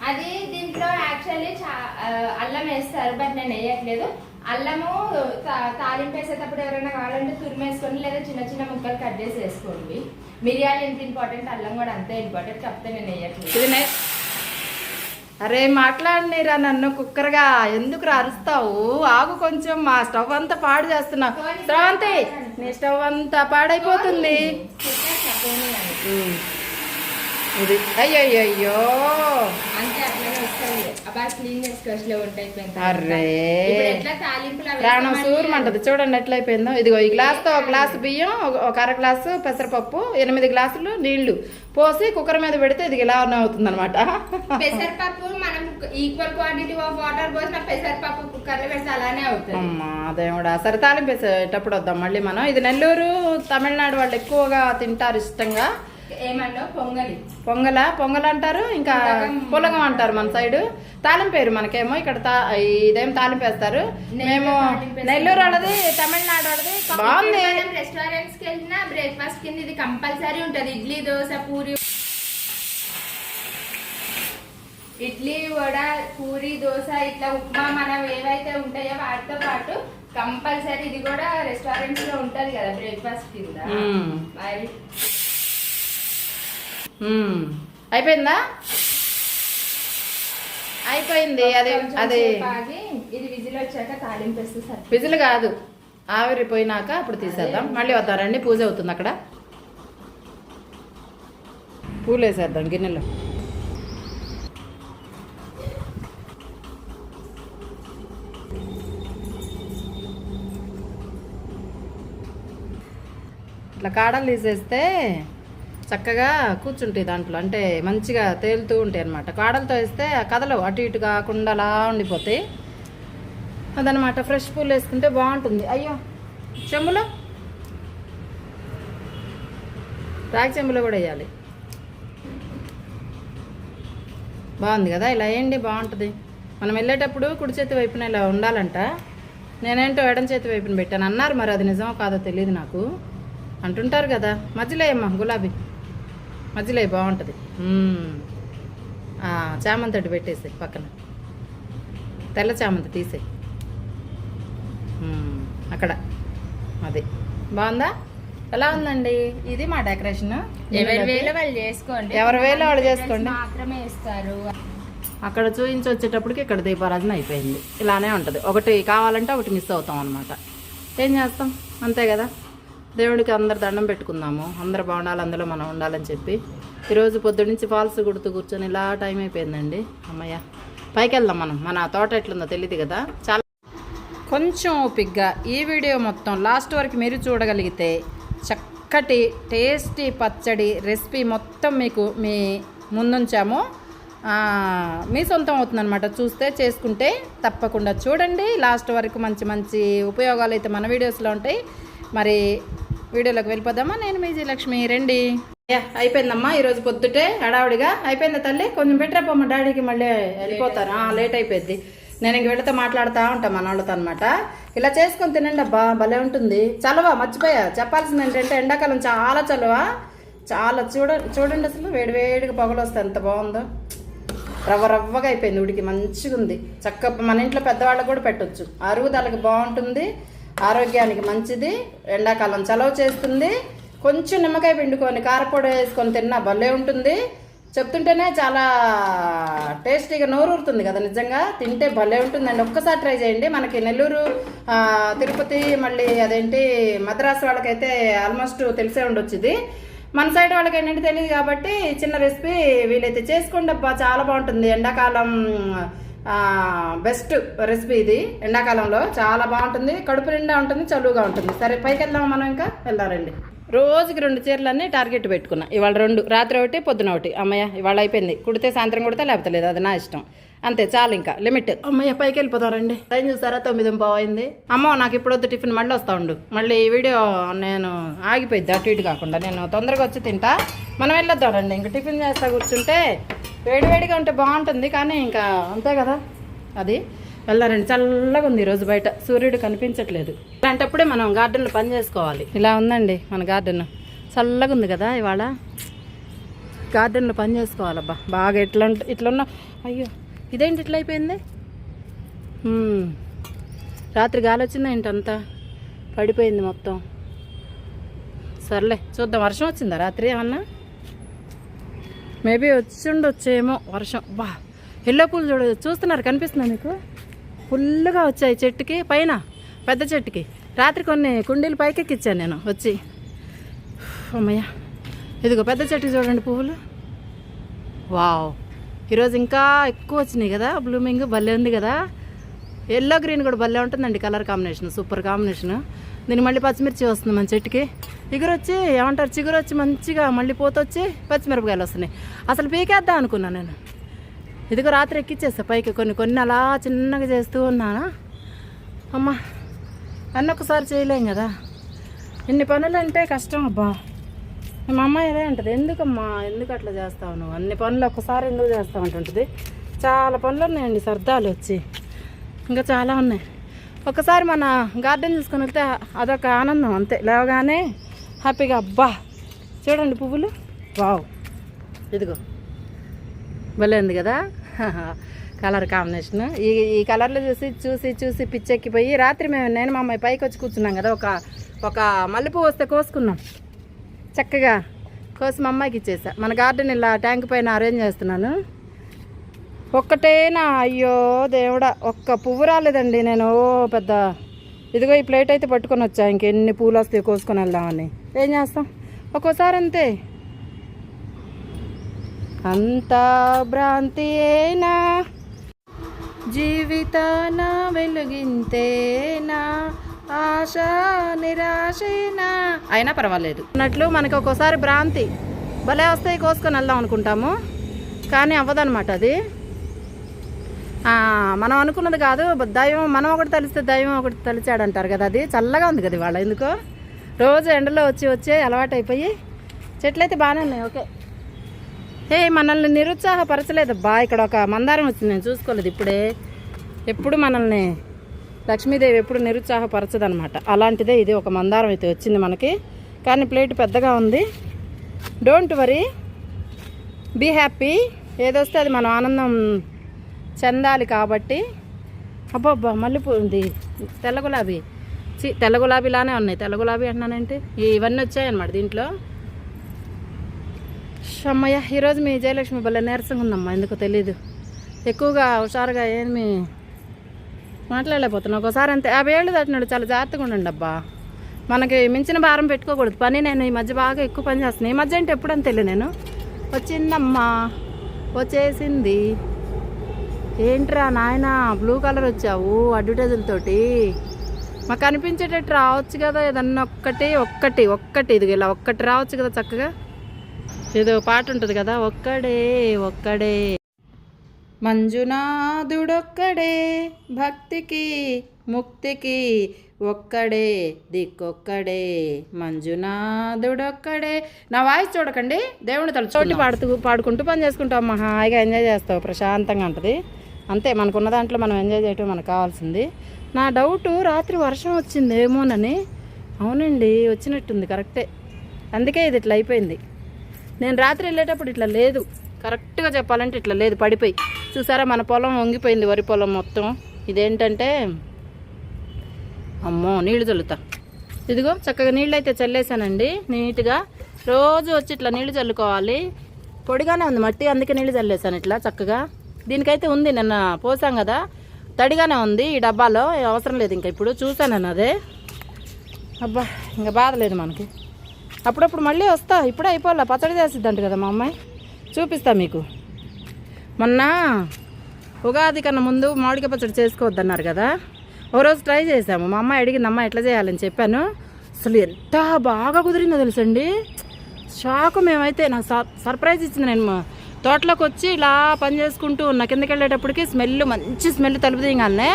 అది దీంట్లో యాక్చువల్లీ అల్లం వేస్తారు, బట్ నేను వేయట్లేదు. అల్లము తాలింపు వేసేటప్పుడు ఎవరైనా కావాలంటే తురిమేసుకొని లేదా చిన్న చిన్న ముక్కలు కట్ చేసి వేసుకోండి. మిరియాలు ఎంత ఇంపార్టెంట్, అల్లం కూడా అంతే ఇంపార్టెంట్, కాకపోతే నేను వేయట్లేదు.
అరే మాట్లాడినరా నన్ను కుక్కరగా, ఎందుకు అరుస్తావు? ఆగు కొంచెం. మా స్టవ్ అంతా పాడు చేస్తున్నావు. శ్రవంతి నీ స్టవ్ అంతా పాడైపోతుంది. ఇది అయ్యో
అంటే అట్లనే వస్తుంది. అబ్బా క్లీన్ చేసుకోవచ్చులే ఉంటాయి.
అరే
ఎట్లా తాలింపులు
ప్రాణం సూరమంటది. చూడండి ఎట్లా అయిపోయిందో. ఇదిగో ఈ గ్లాస్తో 1 గ్లాసు బియ్యం, ఒక 1/2 గ్లాసు పెసరపప్పు, 8 గ్లాసులు నీళ్లు పోసి కుక్కర్ మీద పెడితే ఇది ఇలా అవుతుంది అనమాట.
పెసరపప్పు మనం ఈక్వల్ క్వాంటిటీ ఆఫ్ వాటర్ పోసిన పెసరపప్పు కుక్కర్లో పెడితే అలానే అవుతుంది.
అమ్మా అదేమడా. సరే తాలింపు వేసేటప్పుడు వద్దాం మళ్ళీ మనం. ఇది నెల్లూరు తమిళనాడు వాళ్ళు ఎక్కువగా తింటారు ఇష్టంగా.
ఏమన్నా
పొంగల్ అంటారు, ఇంకా పులగం అంటారు మన సైడ్. తాలింపు పేరు మనకేమో ఇక్కడ ఇదేం తాలింపు వేస్తారు. మేము నెల్లూరు వాళ్ళది, తమిళనాడు వాళ్ళది. బాగుంది.
రెస్టారెంట్స్ కి వెళ్ళినా బ్రేక్ఫాస్ట్ కింద ఇది కంపల్సరీ ఉంటది. ఇడ్లీ, దోశ, పూరి, ఇడ్లీ, వడ, పూరి, దోశ, ఇట్లా ఉప్మా మనం ఏవైతే ఉంటాయో వాటితో పాటు కంపల్సరీ ఇది కూడా రెస్టారెంట్స్ లో ఉంటది కదా బ్రేక్ఫాస్ట్ కింద. మరి
అయిపోయిందా? అయిపోయింది. అది
ఇది విజిల్ వచ్చాక తాలింపు వేస్తే సరే.
విజిల్ కాదు, ఆవిరిపోయినాక అప్పుడు తీసేద్దాం. మళ్ళీ వద్దారండి, పూజ అవుతుంది అక్కడ. పూలు వేసేద్దాం గిన్నెలో. ఇట్లా కాడలు తీసేస్తే చక్కగా కూర్చుంటాయి దాంట్లో. అంటే మంచిగా తేలుతూ ఉంటాయి అన్నమాట. కాడలతో వేస్తే కథలు అటు ఇటు కాకుండా అలా ఉండిపోతాయి అదనమాట. ఫ్రెష్ పూలు వేసుకుంటే బాగుంటుంది. అయ్యో చెమ్ములో రాగి చెంబులో కూడా వేయాలి. బాగుంది కదా, ఇలా వేయండి బాగుంటుంది. మనం వెళ్ళేటప్పుడు కుడి చేతి వైపున ఇలా ఉండాలంట. నేనేంటో ఎడం చేతి వైపున పెట్టాను అన్నారు, మరి అది నిజమో కాదో తెలియదు నాకు. అంటుంటారు కదా. మధ్యలో అమ్మా గులాబీ మధ్యలో బాగుంటుంది. చామంతి అటు పెట్టేసాయి పక్కన, తెల్ల చామంతి తీసేయి అక్కడ. అది బాగుందా? ఎలా ఉందండి? ఇది మా డెకరేషన్.
ఎవరి వేలో వాళ్ళు చేసుకోండి,
ఎవరి వేలో వాళ్ళు చేసుకోండి.
మాత్రమే ఇస్తారు.
అక్కడ చూపించి వచ్చేటప్పటికి ఇక్కడ దీపారాధన అయిపోయింది. ఇలానే ఉంటుంది, ఒకటి కావాలంటే ఒకటి మిస్ అవుతాం అనమాట. ఏం చేస్తాం, అంతే కదా. దేవుడికి అందరు దండం పెట్టుకుందాము, అందరు బాగుండాలి, అందులో మనం ఉండాలని చెప్పి. ఈరోజు పొద్దున్నుంచి ఫాల్స్ కుడుతూ కూర్చొని ఇలా టైం అయిపోయిందండి. అమ్మయ్య, పైకి వెళ్దాం మనం. మన తోట ఎట్లుందో తెలియదు కదా. చాలా కొంచెం ఓపిక్గా ఈ వీడియో మొత్తం లాస్ట్ వరకు మీరు చూడగలిగితే చక్కటి టేస్టీ పచ్చడి రెసిపీ మొత్తం మీకు మీ ముందుంచాము. మీ సొంతం అవుతుందన్నమాట. చూస్తే చేసుకుంటే తప్పకుండా చూడండి లాస్ట్ వరకు. మంచి మంచి ఉపయోగాలు అయితే మన వీడియోస్లో ఉంటాయి. మరి వీడియోలోకి వెళ్ళిపోదామా? నేను మీ లక్ష్మి, రండి. అయిపోయిందమ్మా ఈరోజు పొద్దుటే హడావుడిగా అయిపోయిందా తల్లి? కొంచెం పెట్టరేపమ్మా, డాడీకి మళ్ళీ వెళ్ళిపోతారు, లేట్ అయిపోద్ది. నేను ఇంక వెళితే మాట్లాడుతూ ఉంటాను మన వాళ్ళతో అనమాట. ఇలా చేసుకొని తినండి అబ్బా, భలే ఉంటుంది. చలవా మర్చిపోయా చెప్పాల్సింది ఏంటంటే, ఎండాకాలం చాలా చలవా, చాలా చూడండి అసలు వేడివేడిగా పొగలు వస్తాయి, ఎంత బాగుందో. రవ్వగా అయిపోయింది, ఉడికి మంచిగా ఉంది. చక్కగా మన ఇంట్లో పెద్దవాళ్ళకు కూడా పెట్టొచ్చు. అరుగుదలకి బాగుంటుంది, ఆరోగ్యానికి మంచిది, ఎండాకాలం చలవ చేస్తుంది. కొంచెం నిమ్మకాయ పిండుకొని కారపొడి వేసుకొని తిన్నా భలే ఉంటుంది. చెప్తుంటేనే చాలా టేస్టీగా నోరూరుతుంది కదా. నిజంగా తింటే భలే ఉంటుందండి. ఒక్కసారి ట్రై చేయండి. మనకి నెల్లూరు, తిరుపతి, మళ్ళీ అదేంటి మద్రాసు వాళ్ళకైతే ఆల్మోస్ట్ తెలిసే ఉండొచ్చు. ఇది మన సైడ్ వాళ్ళకి ఏంటంటే తెలియదు కాబట్టి చిన్న రెసిపీ వీలైతే చేసుకోండి అబ్బా, చాలా బాగుంటుంది. ఎండాకాలం బెస్ట్ రెసిపీ ఇది. ఎండాకాలంలో చాలా బాగుంటుంది, కడుపు నిండా ఉంటుంది, చలువుగా ఉంటుంది. సరే పైకి వెళ్దాం మనం, ఇంకా వెళ్దారండి. రోజుకి 2 చీరలన్నీ టార్గెట్ పెట్టుకున్నా. ఇవాళ 2, రాత్రి ఒకటి పొద్దున ఒకటి. అమ్మయ్య ఇవాళ అయిపోయింది. కుడితే సాయంత్రం కుడితే లేకపోతే లేదు, అది నా ఇష్టం అంతే, చాలు ఇంకా లిమిట్. అమ్మయ్య పైకి వెళ్ళిపోతారండి. టైం చూసారా, 9:30 అయింది. అమ్మో నాకు ఇప్పుడు వద్దు టిఫిన్, మళ్ళీ వస్తూ ఉండు. మళ్ళీ ఈ వీడియో నేను ఆగిపోయిద్ది అటు ఇటు కాకుండా. నేను తొందరగా వచ్చి తింటా, మనం వెళ్ళొద్దామండి. ఇంకా టిఫిన్ చేస్తా కూర్చుంటే వేడివేడిగా ఉంటే బాగుంటుంది, కానీ ఇంకా అంతే కదా. అది వెళ్ళారండి. చల్లగా ఉంది ఈరోజు, బయట సూర్యుడు కనిపించట్లేదు. ఇలాంటప్పుడే మనం గార్డెన్లో పని చేసుకోవాలి. ఇలా ఉందండి మన గార్డెన్, చల్లగా ఉంది కదా. ఇవాళ గార్డెన్లో పని చేసుకోవాలబ్బా బాగా. ఇట్లున్న అయ్యో ఇదేంటి ఇట్లా అయిపోయింది? రాత్రి గాలి వచ్చిందా ఏంటంతా పడిపోయింది మొత్తం. సర్లే చూద్దాం. వర్షం వచ్చిందా రాత్రి ఏమన్నా? మేబీ వచ్చిండొచ్చేమో వర్షం. బా ఎల్లో పూలు చూస్తున్నారు, కనిపిస్తుందా మీకు? ఫుల్గా వచ్చాయి చెట్టుకి, పైన పెద్ద చెట్టుకి. రాత్రి కొన్ని కుండీలు పైకెక్కిచ్చాను నేను వచ్చి. అమ్మయ్య ఇదిగో పెద్ద చెట్టుకి చూడండి పువ్వులు. వావ్, ఈరోజు ఇంకా ఎక్కువ వచ్చినాయి కదా. బ్లూమింగ్ భలే ఉంది కదా. ఎల్లో గ్రీన్ కూడా భలే ఉంటుందండి కలర్ కాంబినేషన్, సూపర్ కాంబినేషన్. దీనికి మళ్ళీ పచ్చిమిర్చి వస్తుంది మన చెట్టుకి. ఇగురొచ్చి ఏమంటారు, చిగురొచ్చి మంచిగా మళ్ళీ పోతొచ్చి పచ్చిమిరపకాయలు వస్తున్నాయి. అసలు పీకేద్దాం అనుకున్నాను నేను. ఇదిగో రాత్రి ఎక్కిచ్చేస్తా పైకి. కొన్ని అలా చిన్నగా చేస్తూ ఉన్నానా. అమ్మా అన్నీ ఒకసారి చేయలేం కదా, ఇన్ని పనులు అంటే కష్టం అబ్బా. మా అమ్మాయి అదే అంటది, ఎందుకమ్మా ఎందుకు అట్లా చేస్తావు నువ్వు, అన్ని పనులు ఒక్కసారి ఎందుకు చేస్తావు అంటుంటుంది. చాలా పనులు ఉన్నాయండి, సర్దాలు వచ్చి ఇంకా చాలా ఉన్నాయి. ఒకసారి మన గార్డెన్ చూసుకొని వెళ్తే అదొక ఆనందం అంతే. లేవగానే హ్యాపీగా అబ్బా చూడండి పువ్వులు. వావ్ ఇదిగో భలే ఉంది కదా కలర్ కాంబినేషన్. ఈ కలర్లు చూసి పిచ్చెక్కిపోయి రాత్రి నేను మా అమ్మాయి పైకి వచ్చి కూర్చున్నాం కదా. ఒక మల్లెపూ వస్తే కోసుకున్నాం, చక్కగా కోసి మా అమ్మాయికి ఇచ్చేసా. మన గార్డెన్ ఇలా ట్యాంక్ పైన అరేంజ్ చేస్తున్నాను. ఒక్కటేనా, అయ్యో దేవుడా, ఒక్క పువ్వు రాలేదండి. నేను పెద్ద ఇదిగో ఈ ప్లేట్ అయితే పట్టుకొని వచ్చా, ఇంకెన్ని పూలు వస్తాయి కోసుకొని వెళ్దామని. ఏం చేస్తాం ఒక్కోసారి అంతే. అంతా భ్రాంతి అయినా జీవితాన వెలుగింతేనా, ఆశ నిరాశైనా అయినా పర్వాలేదు అన్నట్లు మనకి ఒక్కోసారి భ్రాంతి. భలే వస్తాయి కోసుకొని వెళ్దాం అనుకుంటాము, కానీ అవ్వదన్నమాట అది. మనం అనుకున్నది కాదు. దైవం మనం ఒకటి తలిస్తే దైవం ఒకటి తలిచాడంటారు కదా. అది చల్లగా ఉంది కదా ఇవాళ. ఎందుకో రోజు ఎండలో వచ్చి అలవాటు అయిపోయి చెట్లు అయితే బాగానే ఉన్నాయి. ఓకే. మనల్ని నిరుత్సాహపరచలేదబ్బా. ఇక్కడ ఒక మందారం వచ్చింది, నేను చూసుకోలేదు ఇప్పుడే. ఎప్పుడు మనల్ని లక్ష్మీదేవి ఎప్పుడు నిరుత్సాహపరచదనమాట. అలాంటిదే ఇది, ఒక మందారం అయితే వచ్చింది మనకి. కానీ ప్లేట్ పెద్దగా ఉంది. Don't worry, be happy. ఏదొస్తే అది మనం ఆనందం చెందాలి కాబట్టి. అబ్బబ్బా, మల్లెపూ ఉంది, తెల్ల గులాబీ. తెల్ల గులాబీలానే ఉన్నాయి. తెల్ల గులాబీ అంటున్నానంటే ఇవన్నీ వచ్చాయన్నమాట దీంట్లో. అమ్మయ్య, ఈరోజు మీ జయలక్ష్మి భలే నీరసంగా ఉందమ్మా, ఎందుకో తెలీదు. ఎక్కువగా హుషారుగా ఏమి మాట్లాడలేకపోతున్నా. ఒకసారి అంతే 50 ఏళ్ళు దాటినాడు. చాలా జాగ్రత్తగా ఉండండి అబ్బా. మనకి మించిన భారం పెట్టుకోకూడదు. పని నేను ఈ మధ్య బాగా ఎక్కువ పని చేస్తున్నాను. ఈ మధ్య అంటే ఎప్పుడని తెలియదు. నేను వచ్చిందమ్మా, వచ్చేసింది. ఏంట్రా నాయన బ్లూ కలర్ వచ్చావు అడ్వర్టైజులతోటి? మాకు అనిపించేటట్టు రావచ్చు కదా, ఏదన్నా ఒక్కటి ఇది ఇలా ఒక్కటి రావచ్చు కదా చక్కగా. ఏదో పాట ఉంటుంది కదా, ఒక్కడే మంజునాథుడొక్కడే, భక్తికి ముక్తికి ఒక్కడే దిక్కొక్కడే, మంజునాథుడొక్కడే. నా వాయిస్ చూడకండి, దేవుని తలుచుకోండి. పాడుకుంటూ పని చేసుకుంటాం. హాయిగా ఎంజాయ్ చేస్తావు, ప్రశాంతంగా ఉంటుంది. అంతే, మనకున్న దాంట్లో మనం ఎంజాయ్ చేయటం మనకు కావాల్సింది. నా డౌటు, రాత్రి వర్షం వచ్చిందేమోనని. అవునండి, వచ్చినట్టుంది, కరెక్టే. అందుకే ఇది ఇట్లా అయిపోయింది. నేను రాత్రి వెళ్ళేటప్పుడు ఇట్లా లేదు, కరెక్ట్గా చెప్పాలంటే ఇట్లా లేదు, పడిపోయి. చూసారా, మన పొలం వంగిపోయింది, వరి పొలం మొత్తం. ఇదేంటంటే, అమ్మో నీళ్లు చల్లుతా. ఇదిగో చక్కగా నీళ్ళు అయితే చల్లేసానండి నీట్గా. రోజు వచ్చి ఇట్లా నీళ్లు చల్లుకోవాలి. పొడిగానే ఉంది మట్టి, అందుకే నీళ్లు చల్లేసాను ఇట్లా చక్కగా. దీనికైతే ఉంది, నిన్న పోసాం కదా, తడిగానే ఉంది ఈ డబ్బాలో. అవసరం లేదు ఇంకా, ఇప్పుడు చూసాను అదే. అబ్బా, ఇంకా బాధ లేదు మనకి. అప్పుడప్పుడు మళ్ళీ వస్తా, ఇప్పుడే అయిపోలే. పచ్చడి చేసిద్దంట కదా మా అమ్మాయి, చూపిస్తా మీకు. మొన్న ఉగాది కన్నా ముందు మామిడికాయ పచ్చడి చేసుకోవద్దన్నారు కదా, ఓ రోజు ట్రై చేసాము. మా అమ్మాయి అడిగింది, అమ్మ ఎట్లా చేయాలని చెప్పాను. అసలు ఎంత బాగా కుదిరిందో తెలుసండి, షాక్. మేమైతే నాకు సర్ప్రైజ్ ఇచ్చింది. నేను తోటలోకి వచ్చి ఇలా పని చేసుకుంటూ ఉన్న కిందకి వెళ్ళేటప్పటికి మంచి స్మెల్ తలుపు తీయగానే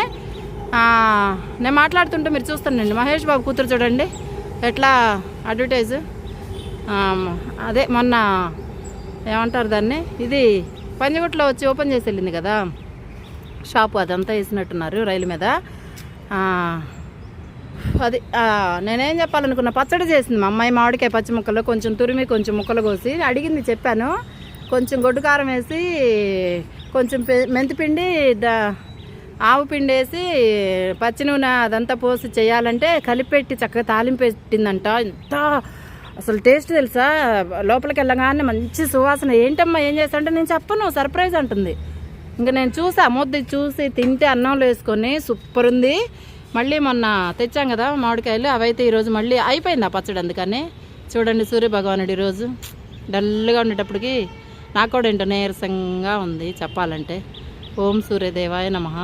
నేను మాట్లాడుతుంటే మీరు చూస్తానండి. మహేష్ బాబు కూతురు చూడండి ఎట్లా అడ్వర్టైజ్, అదే మొన్న ఏమంటారు దాన్ని, ఇది పంజగుట్లో వచ్చి ఓపెన్ చేసి వెళ్ళింది కదా షాపు, అదంతా వేసినట్టున్నారు రైలు మీద. అది నేనేం చెప్పాలనుకున్నా, పచ్చడి చేసింది మా అమ్మాయి. మామిడికాయ పచ్చి ముక్కలు కొంచెం తురిమి కొంచెం ముక్కలు కోసి అడిగింది, చెప్పాను. కొంచెం గొడ్డు కారం వేసి, కొంచెం మెంతిపిండి, ఆవు పిండి వేసి, పచ్చి నూనె అదంతా పోసి చేయాలంటే కలిపెట్టి చక్కగా తాలింపు పెట్టిందంట. ఎంత అసలు టేస్ట్ తెలుసా, లోపలికి వెళ్ళగానే మంచి సువాసన. ఏంటమ్మా ఏం చేస్తానంటే, నేను చెప్పను, సర్ప్రైజ్ అంటుంది. ఇంకా నేను ముద్ద చూసి తింటే అన్నంలో వేసుకొని సూపర్ ఉంది. మళ్ళీ మొన్న తెచ్చాం కదా మామిడికాయలు, అవైతే ఈరోజు మళ్ళీ అయిపోయింది ఆ పచ్చడి. అందుకని చూడండి, సూర్య భగవానుడు ఈరోజు డల్గా ఉండేటప్పటికి నాకు కూడా ఏంటో నీరసంగా ఉంది చెప్పాలంటే. ఓం సూర్యదేవాయ నమః.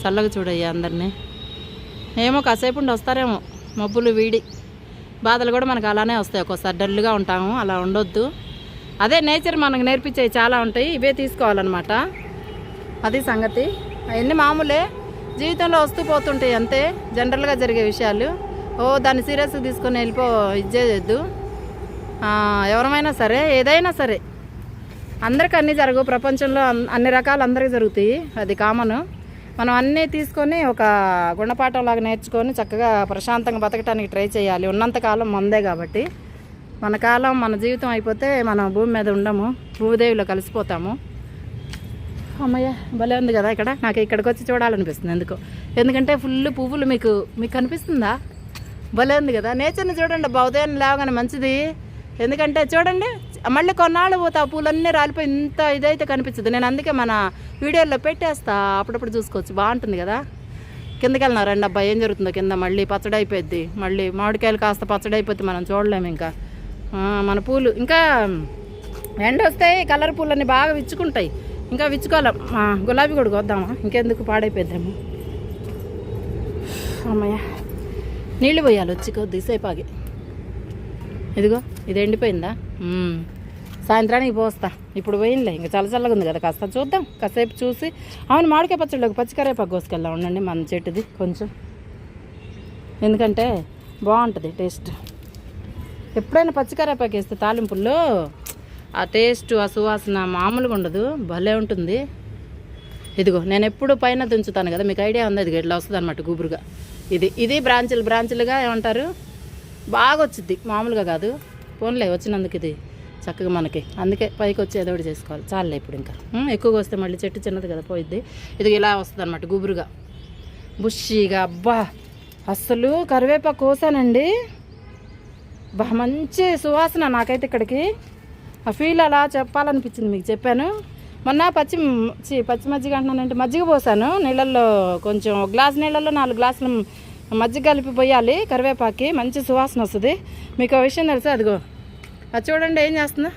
చల్లగా చూడయ్యా అందరినీ. ఏమో కాసేపు ఉండి వస్తారేమో మబ్బులు వీడి. బాధలు కూడా మనకు అలానే వస్తాయి, ఒక్కోసారి డల్గా ఉంటాము, అలా ఉండొద్దు. అదే నేచర్ మనకు నేర్పించేవి చాలా ఉంటాయి, ఇవే తీసుకోవాలన్నమాట. అది సంగతి. అవన్నీ మామూలే, జీవితంలో వస్తూ పోతుంటాయి అంతే, జనరల్గా జరిగే విషయాలు. దాన్ని సీరియస్గా తీసుకొని ఇచ్చేయద్దు. ఎవరమైనా సరే, ఏదైనా సరే, అందరికీ అన్నీ జరగవు. ప్రపంచంలో అన్ని రకాలు అందరికీ జరుగుతాయి, అది కామన్. మనం అన్నీ తీసుకొని ఒక గుణపాఠంలాగా నేర్చుకొని చక్కగా ప్రశాంతంగా బతకటానికి ట్రై చేయాలి. ఉన్నంతకాలం మందే కాబట్టి. మన కాలం, మన జీవితం అయిపోతే మనం భూమి మీద ఉండము, భూదేవిలో కలిసిపోతాము. అమ్మయ్య, భలే ఉంది కదా ఇక్కడ. నాకు ఇక్కడికి వచ్చి చూడాలనిపిస్తుంది ఎందుకంటే ఫుల్ పువ్వులు. మీకు కనిపిస్తుందా? భలే ఉంది కదా. నేచర్ని చూడండి, ఉదయాన్నే లేవగానే మంచిది. ఎందుకంటే చూడండి, మళ్ళీ కొన్నాళ్ళు పోతే ఆ పూలన్నీ రాలిపోయి ఇంత ఇదైతే కనిపించదు. నేను అందుకే మన వీడియోలో పెట్టేస్తా, అప్పుడప్పుడు చూసుకోవచ్చు, బాగుంటుంది కదా. కిందకి వెళ్ళినా రండి అబ్బాయి, ఏం జరుగుతుందో కింద. మళ్ళీ పచ్చడి అయిపోద్ది, మళ్ళీ మామిడికాయలు కాస్త పచ్చడి అయిపోద్ది, మనం చూడలేము ఇంకా. మన పూలు ఇంకా ఎండ వస్తాయి, కలర్ పూలన్నీ బాగా విచ్చుకుంటాయి. ఇంకా విచ్చుకోవాలి. గులాబీ కూడా కొద్దామా, ఇంకెందుకు పాడైపోద్దాము. అమ్మయ్య, నీళ్ళు పోయాలి వచ్చి కొద్దిసేపు ఆగి. ఇదిగో ఇది ఎండిపోయిందా, సాయంత్రానికి పోస్తా. ఇప్పుడు పోయిందిలే, ఇంకా చల్లగా ఉంది కదా, కాస్త చూద్దాం, కాసేపు చూసి. అవును, మామిడికాయ పచ్చడిలోకి పచ్చికరేపాకు కోసుకెళ్దాం ఉండండి, మన చెట్టుది కొంచెం, ఎందుకంటే బాగుంటుంది టేస్ట్. ఎప్పుడైనా పచ్చికరేపాకు వేస్తే తాలింపుల్లో ఆ టేస్ట్ ఆ సువాసన మామూలుగా ఉండదు, భలే ఉంటుంది. ఇదిగో నేను ఎప్పుడు పైన దించుతాను కదా, మీకు ఐడియా ఉంది. ఇదిగో ఇట్లా వస్తుంది అనమాట గుబురుగా. ఇది బ్రాంచులుగా ఏమంటారు, బాగా వచ్చింది, మామూలుగా కాదు. పోన్లే వచ్చినందుకు ఇది చక్కగా మనకి, అందుకే పైకి వచ్చి ఏదో ఒకటి చేసుకోవాలి. చాలులే ఇప్పుడు ఇంకా ఎక్కువగా వస్తే మళ్ళీ చెట్టు చిన్నది కదా పోయిద్ది. ఇది ఇలా వస్తుంది అనమాట గుబురుగా బుషిగా. అబ్బా అస్సలు కరివేపాకు కోసానండి, బా మంచి సువాసన నాకైతే ఇక్కడికి. ఆ ఫీల్ అలా చెప్పాలనిపించింది, మీకు చెప్పాను. మొన్న పచ్చి మజ్జిగ అంటున్నానంటే మజ్జిగ పోసాను నీళ్ళల్లో, కొంచెం గ్లాస్ నీళ్ళల్లో 4 గ్లాసులు మజ్జిగ కలిపి పోయాలి కరివేపాకి, మంచి సువాసన వస్తుంది. మీకు ఆ విషయం తెలుసా? అదిగో అది చూడండి ఏం చేస్తుందా,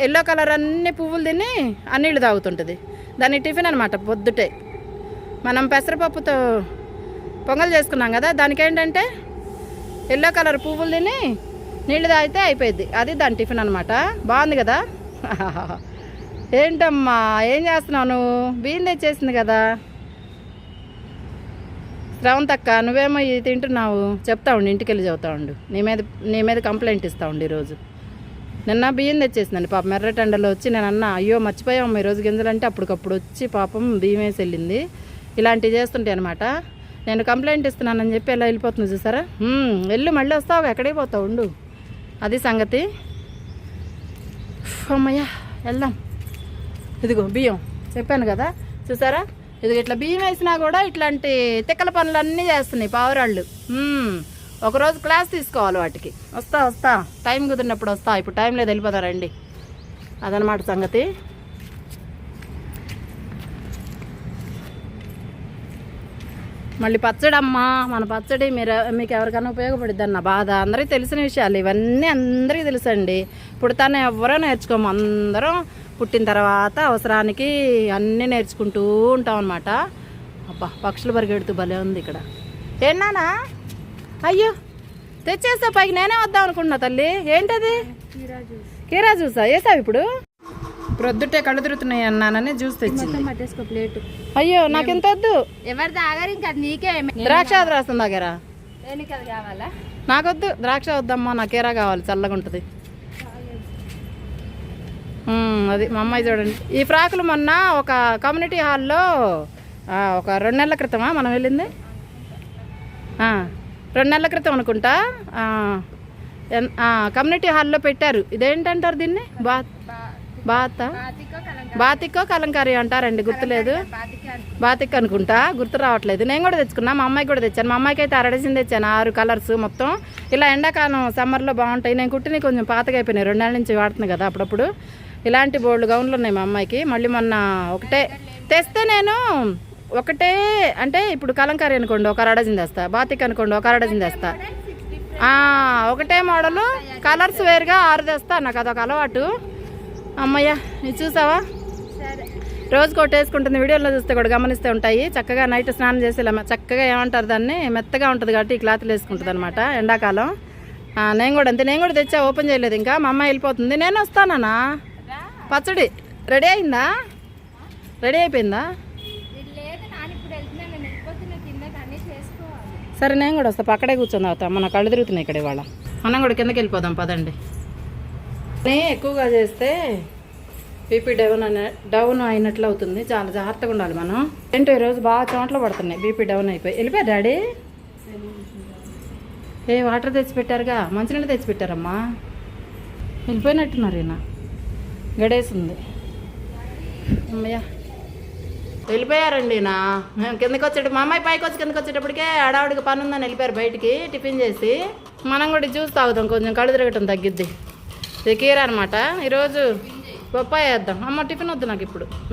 ఎల్లో కలర్ అన్ని పువ్వులు తిని ఆ నీళ్ళు తాగుతుంటుంది. దాని టిఫిన్ అనమాట పొద్దుటే. మనం పెసరపప్పుతో పొంగల్ చేసుకున్నాం కదా, దానికి ఏంటంటే ఎల్లో కలర్ పువ్వులు తిని నీళ్ళు తాగితే అయిపోయింది, అది దాని టిఫిన్ అనమాట. బాగుంది కదా. ఏంటమ్మా ఏం చేస్తున్నావు నువ్వు? బియ్యం తెచ్చేసింది కదా శ్రవంతక్క, నువ్వేమో ఇది తింటున్నావు. చెప్తా ఉండు, ఇంటికి వెళ్ళి చెబుతా ఉండు, నీ మీద కంప్లైంట్ ఇస్తా ఉండు. ఈరోజు నిన్న బియ్యం తెచ్చేసిందండి పాపం, మెర్రటెండలో వచ్చి నేను అన్నా అయ్యో మర్చిపోయాము ఈరోజు గింజలంటే, అప్పటికప్పుడు వచ్చి పాపం బియ్యం వేసి వెళ్ళింది. ఇలాంటివి చేస్తుంటాయి అనమాట. నేను కంప్లైంట్ ఇస్తున్నానని చెప్పి ఎలా వెళ్ళిపోతుంది చూసారా. వెళ్ళు మళ్ళీ వస్తావు, ఎక్కడికి పోతావు, ఉండు, అది సంగతి. అమ్మయ్య వెళ్దాం. ఇదిగో బియ్యం చెప్పాను కదా, చూసారా. ఇది ఇట్లా బియ్యం వేసినా కూడా ఇట్లాంటి తిక్కల పనులన్నీ చేస్తున్నాయి పావురాళ్ళు. ఒకరోజు క్లాస్ తీసుకోవాలి వాటికి. వస్తా టైం కుదిరినప్పుడు వస్తా, ఇప్పుడు టైం లేదు, వెళ్ళిపోతారండి. అదనమాట సంగతి. మళ్ళీ పచ్చడి అమ్మా, మన పచ్చడి మీకు ఎవరికైనా ఉపయోగపడిద్ది అన్న బాధ. అందరికీ తెలిసిన విషయాలు ఇవన్నీ, అందరికీ తెలుసండి. పుడతానే ఎవరో నేర్చుకోము, అందరం పుట్టిన తర్వాత అవసరానికి అన్నీ నేర్చుకుంటూ ఉంటాం అనమాట. అబ్బా పక్షులు పరిగెడుతూ భలే ఉంది ఇక్కడ. ఏనానా అయ్యో తెచ్చేస్తా పైకి, నేనే వద్దాం అనుకుంటున్నా తల్లి. ఏంటది? కీరా జ్యూసా వేసావు ఇప్పుడు? ప్రొద్దుటే కళ్ళు తిరుగుతున్నాయి అన్నానని జ్యూస్ తెచ్చింది.
ప్లేట్.
అయ్యో నాకెంత వద్దు.
ఎవరు తాగారు ఇంకా నీకే.
ద్రాక్ష రాస్తుంది దగ్గర.
కావాలా?
నాకొద్దు ద్రాక్ష వద్దమ్మా, నాకు కీరా కావాలి, చల్లగా ఉంటుంది. అది మా అమ్మాయి చూడండి. ఈ ఫ్రాకులు మొన్న ఒక కమ్యూనిటీ హాల్లో ఒక 2 నెలల క్రితమా మనం వెళ్ళింది, 2 నెలల క్రితం అనుకుంటా. కమ్యూనిటీ హాల్లో పెట్టారు. ఇదేంటంటారు దీన్ని? బాతికో కలంకారీ అంటారండి, గుర్తులేదు. బాతిక్ అనుకుంటా, గుర్తు రావట్లేదు. నేను కూడా తెచ్చుకున్నా, మా అమ్మాయికి కూడా తెచ్చాను. మా అమ్మాయికి అయితే 6 డజన్ తెచ్చాను, 6 కలర్స్ మొత్తం. ఇలా ఎండాకాలం సమ్మర్లో బాగుంటాయి. నేను కుట్టినవి కొంచెం పాతగా అయిపోయినాయి, 2 నెలల నుంచి వాడుతున్నాయి కదా అప్పుడప్పుడు. ఇలాంటి బోల్డ్ గౌన్లు ఉన్నాయి మా అమ్మాయికి. మళ్ళీ మొన్న ఒకటే తెస్తే నేను ఒకటే, అంటే ఇప్పుడు కలంకారీ అనుకోండి ఒక 6 డజన్ తెస్తా, బాతిక్ అనుకోండి ఒక 6 డజన్ తెస్తా. ఒకటే మోడలు కలర్స్ వేరుగా 6 తెస్తా, నాకు అదొక అలవాటు. అమ్మయ్య ఇది చూసావా, రోజు కొట్టేసుకుంటుంది. వీడియోలో చూస్తే కూడా గమనిస్తే ఉంటాయి. చక్కగా నైట్ స్నానం చేసి ఇలా చక్కగా ఏమంటారు దాన్ని, మెత్తగా ఉంటుంది కాబట్టి ఈ క్లాత్లు వేసుకుంటుంది అనమాట ఎండాకాలం. నేను కూడా అంతే, నేను కూడా తెచ్చా, ఓపెన్ చేయలేదు ఇంకా. మా అమ్మాయి వెళ్ళిపోతుంది, నేను వస్తానా. పచ్చడి రెడీ అయిందా? రెడీ అయిపోయిందా? సరే నేను కూడా వస్తా, పక్కడే కూర్చొని అవుతా. మన కళ్ళు తిరుగుతున్నాయి ఇక్కడ ఇవాళ. మనం కూడా కిందకి వెళ్ళిపోదాం పదండి. ఎక్కువగా చేస్తే బీపీ డౌన్ అయినట్లు అవుతుంది, చాలా జాగ్రత్తగా ఉండాలి మనం. ఏంటో ఈరోజు బాగా చెమటలు పడుతున్నాయి, బీపీ డౌన్ అయిపోయి. వెళ్ళిపోయారు డాడీ? వాటర్ తెచ్చిపెట్టారుగా, మంచినీళ్ళు తెచ్చిపెట్టారమ్మా. వెళ్ళిపోయినట్టున్నారు ఈయన, గడేసింది. అమ్మయ్య వెళ్ళిపోయారండి నా. కిందకి వచ్చేట మా అమ్మాయి పైకి వచ్చి కిందకి వచ్చేటప్పటికే ఆడావిడికి పని ఉందని వెళ్ళిపోయారు బయటికి టిఫిన్ చేసి. మనం కూడా జ్యూస్ తాగుదాం, కొంచెం కళ్ళు తిరగటం తగ్గిద్ది. ఇది కీరా అనమాట. ఈరోజు బొప్పాయి వేద్దాం. అమ్మ టిఫిన్ వద్దు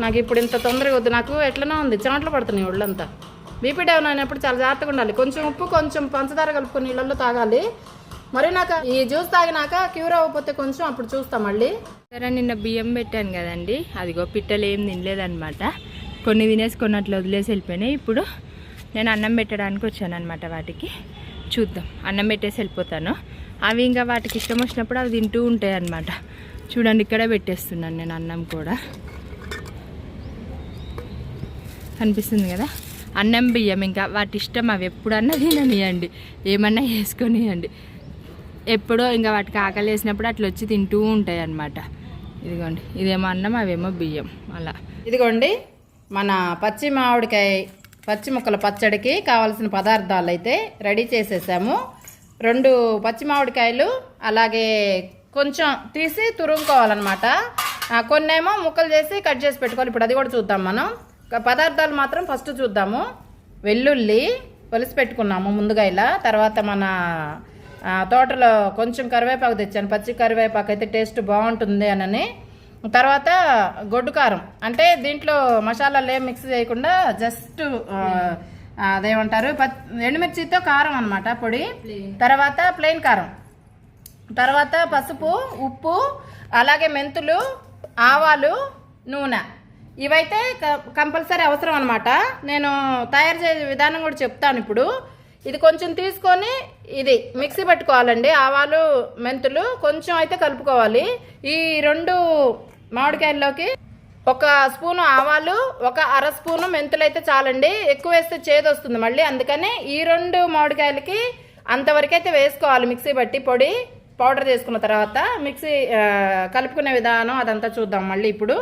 నాకు ఇప్పుడు ఇంత తొందరగా వద్దు, నాకు ఎట్లనే ఉంది, చెమటలు పడుతున్నాయి ఒళ్ళంతా. బీపీ డౌన్ అయినప్పుడు చాలా జాగ్రత్తగా ఉండాలి. కొంచెం ఉప్పు కొంచెం పంచదార కలుపుకొని నీళ్ళల్లో తాగాలి. మరి నాకు ఈ జ్యూస్ తాగినాక క్యూర్ అవ్వకపోతే కొంచెం అప్పుడు చూస్తా మళ్ళీ.
సరే నిన్న బియ్యం పెట్టాను కదండి, అదిగో పిట్టలు ఏం తినలేదన్నమాట. కొన్ని తినేసి కొన్నట్లు వదిలేసి వెళ్ళిపోయినాయి. ఇప్పుడు నేను అన్నం పెట్టడానికి వచ్చాను అనమాట వాటికి. చూద్దాం, అన్నం పెట్టేసి వెళ్ళిపోతాను. అవి ఇంకా వాటికి ఇష్టం వచ్చినప్పుడు అవి తింటూ ఉంటాయి అన్నమాట. చూడండి ఇక్కడే పెట్టేస్తున్నాను నేను అన్నం కూడా, కనిపిస్తుంది కదా. అన్నం బియ్యం ఇంకా వాటి ఇష్టం, అవి ఎప్పుడన్నా తిననియండి, ఏమన్నా వేసుకొనియండి. ఎప్పుడో ఇంకా వాటికి ఆకలి వేసినప్పుడు అట్లా వచ్చి తింటూ ఉంటాయి అన్నమాట. ఇదిగోండి, ఇదేమో అన్నం, అవేమో బియ్యం. అలా
ఇదిగోండి మన పచ్చి మామిడికాయ పచ్చి ముక్కల పచ్చడికి కావాల్సిన పదార్థాలు అయితే రెడీ చేసేసాము. 2 పచ్చి మామిడికాయలు, అలాగే కొంచెం తీసి తురుముకోవాలన్నమాట. కొన్నేమో ముక్కలు చేసి కట్ చేసి పెట్టుకోవాలి. ఇప్పుడు అది కూడా చూద్దాం మనం. పదార్థాలు మాత్రం ఫస్ట్ చూద్దాము. వెల్లుల్లి ఒలిసి పెట్టుకున్నాము ముందుగా ఇలా. తర్వాత మన తోటలో కొంచెం కరివేపాకు తెచ్చాను. పచ్చి కరివేపాకు అయితే టేస్ట్ బాగుంటుంది అని. తర్వాత గొడ్డు కారం, అంటే దీంట్లో మసాలాలు ఏం మిక్స్ చేయకుండా జస్ట్ అదేమంటారు ఎండుమిర్చితో కారం అన్నమాట, పొడి. తర్వాత ప్లెయిన్ కారం, తర్వాత పసుపు, ఉప్పు, అలాగే మెంతులు, ఆవాలు, నూనె. ఇవైతే కంపల్సరీ అవసరం అన్నమాట. నేను తయారు చేసే విధానం కూడా చెప్తాను ఇప్పుడు. ఇది కొంచెం తీసుకొని ఇది మిక్సీ పెట్టుకోవాలండి. ఆవాలు, మెంతులు కొంచెం అయితే కలుపుకోవాలి. ఈ 2 మామిడికాయల్లోకి 1 స్పూను ఆవాలు, 1 అర స్పూను మెంతులు అయితే చాలండి. ఎక్కువ వేస్తే చేదు వస్తుంది మళ్ళీ. అందుకని ఈ 2 మామిడికాయలకి అంతవరకు అయితే వేసుకోవాలి మిక్సీ బట్టి. పొడి పౌడర్ చేసుకున్న తర్వాత మిక్సీ కలుపుకునే విధానం అదంతా చూద్దాం మళ్ళీ ఇప్పుడు.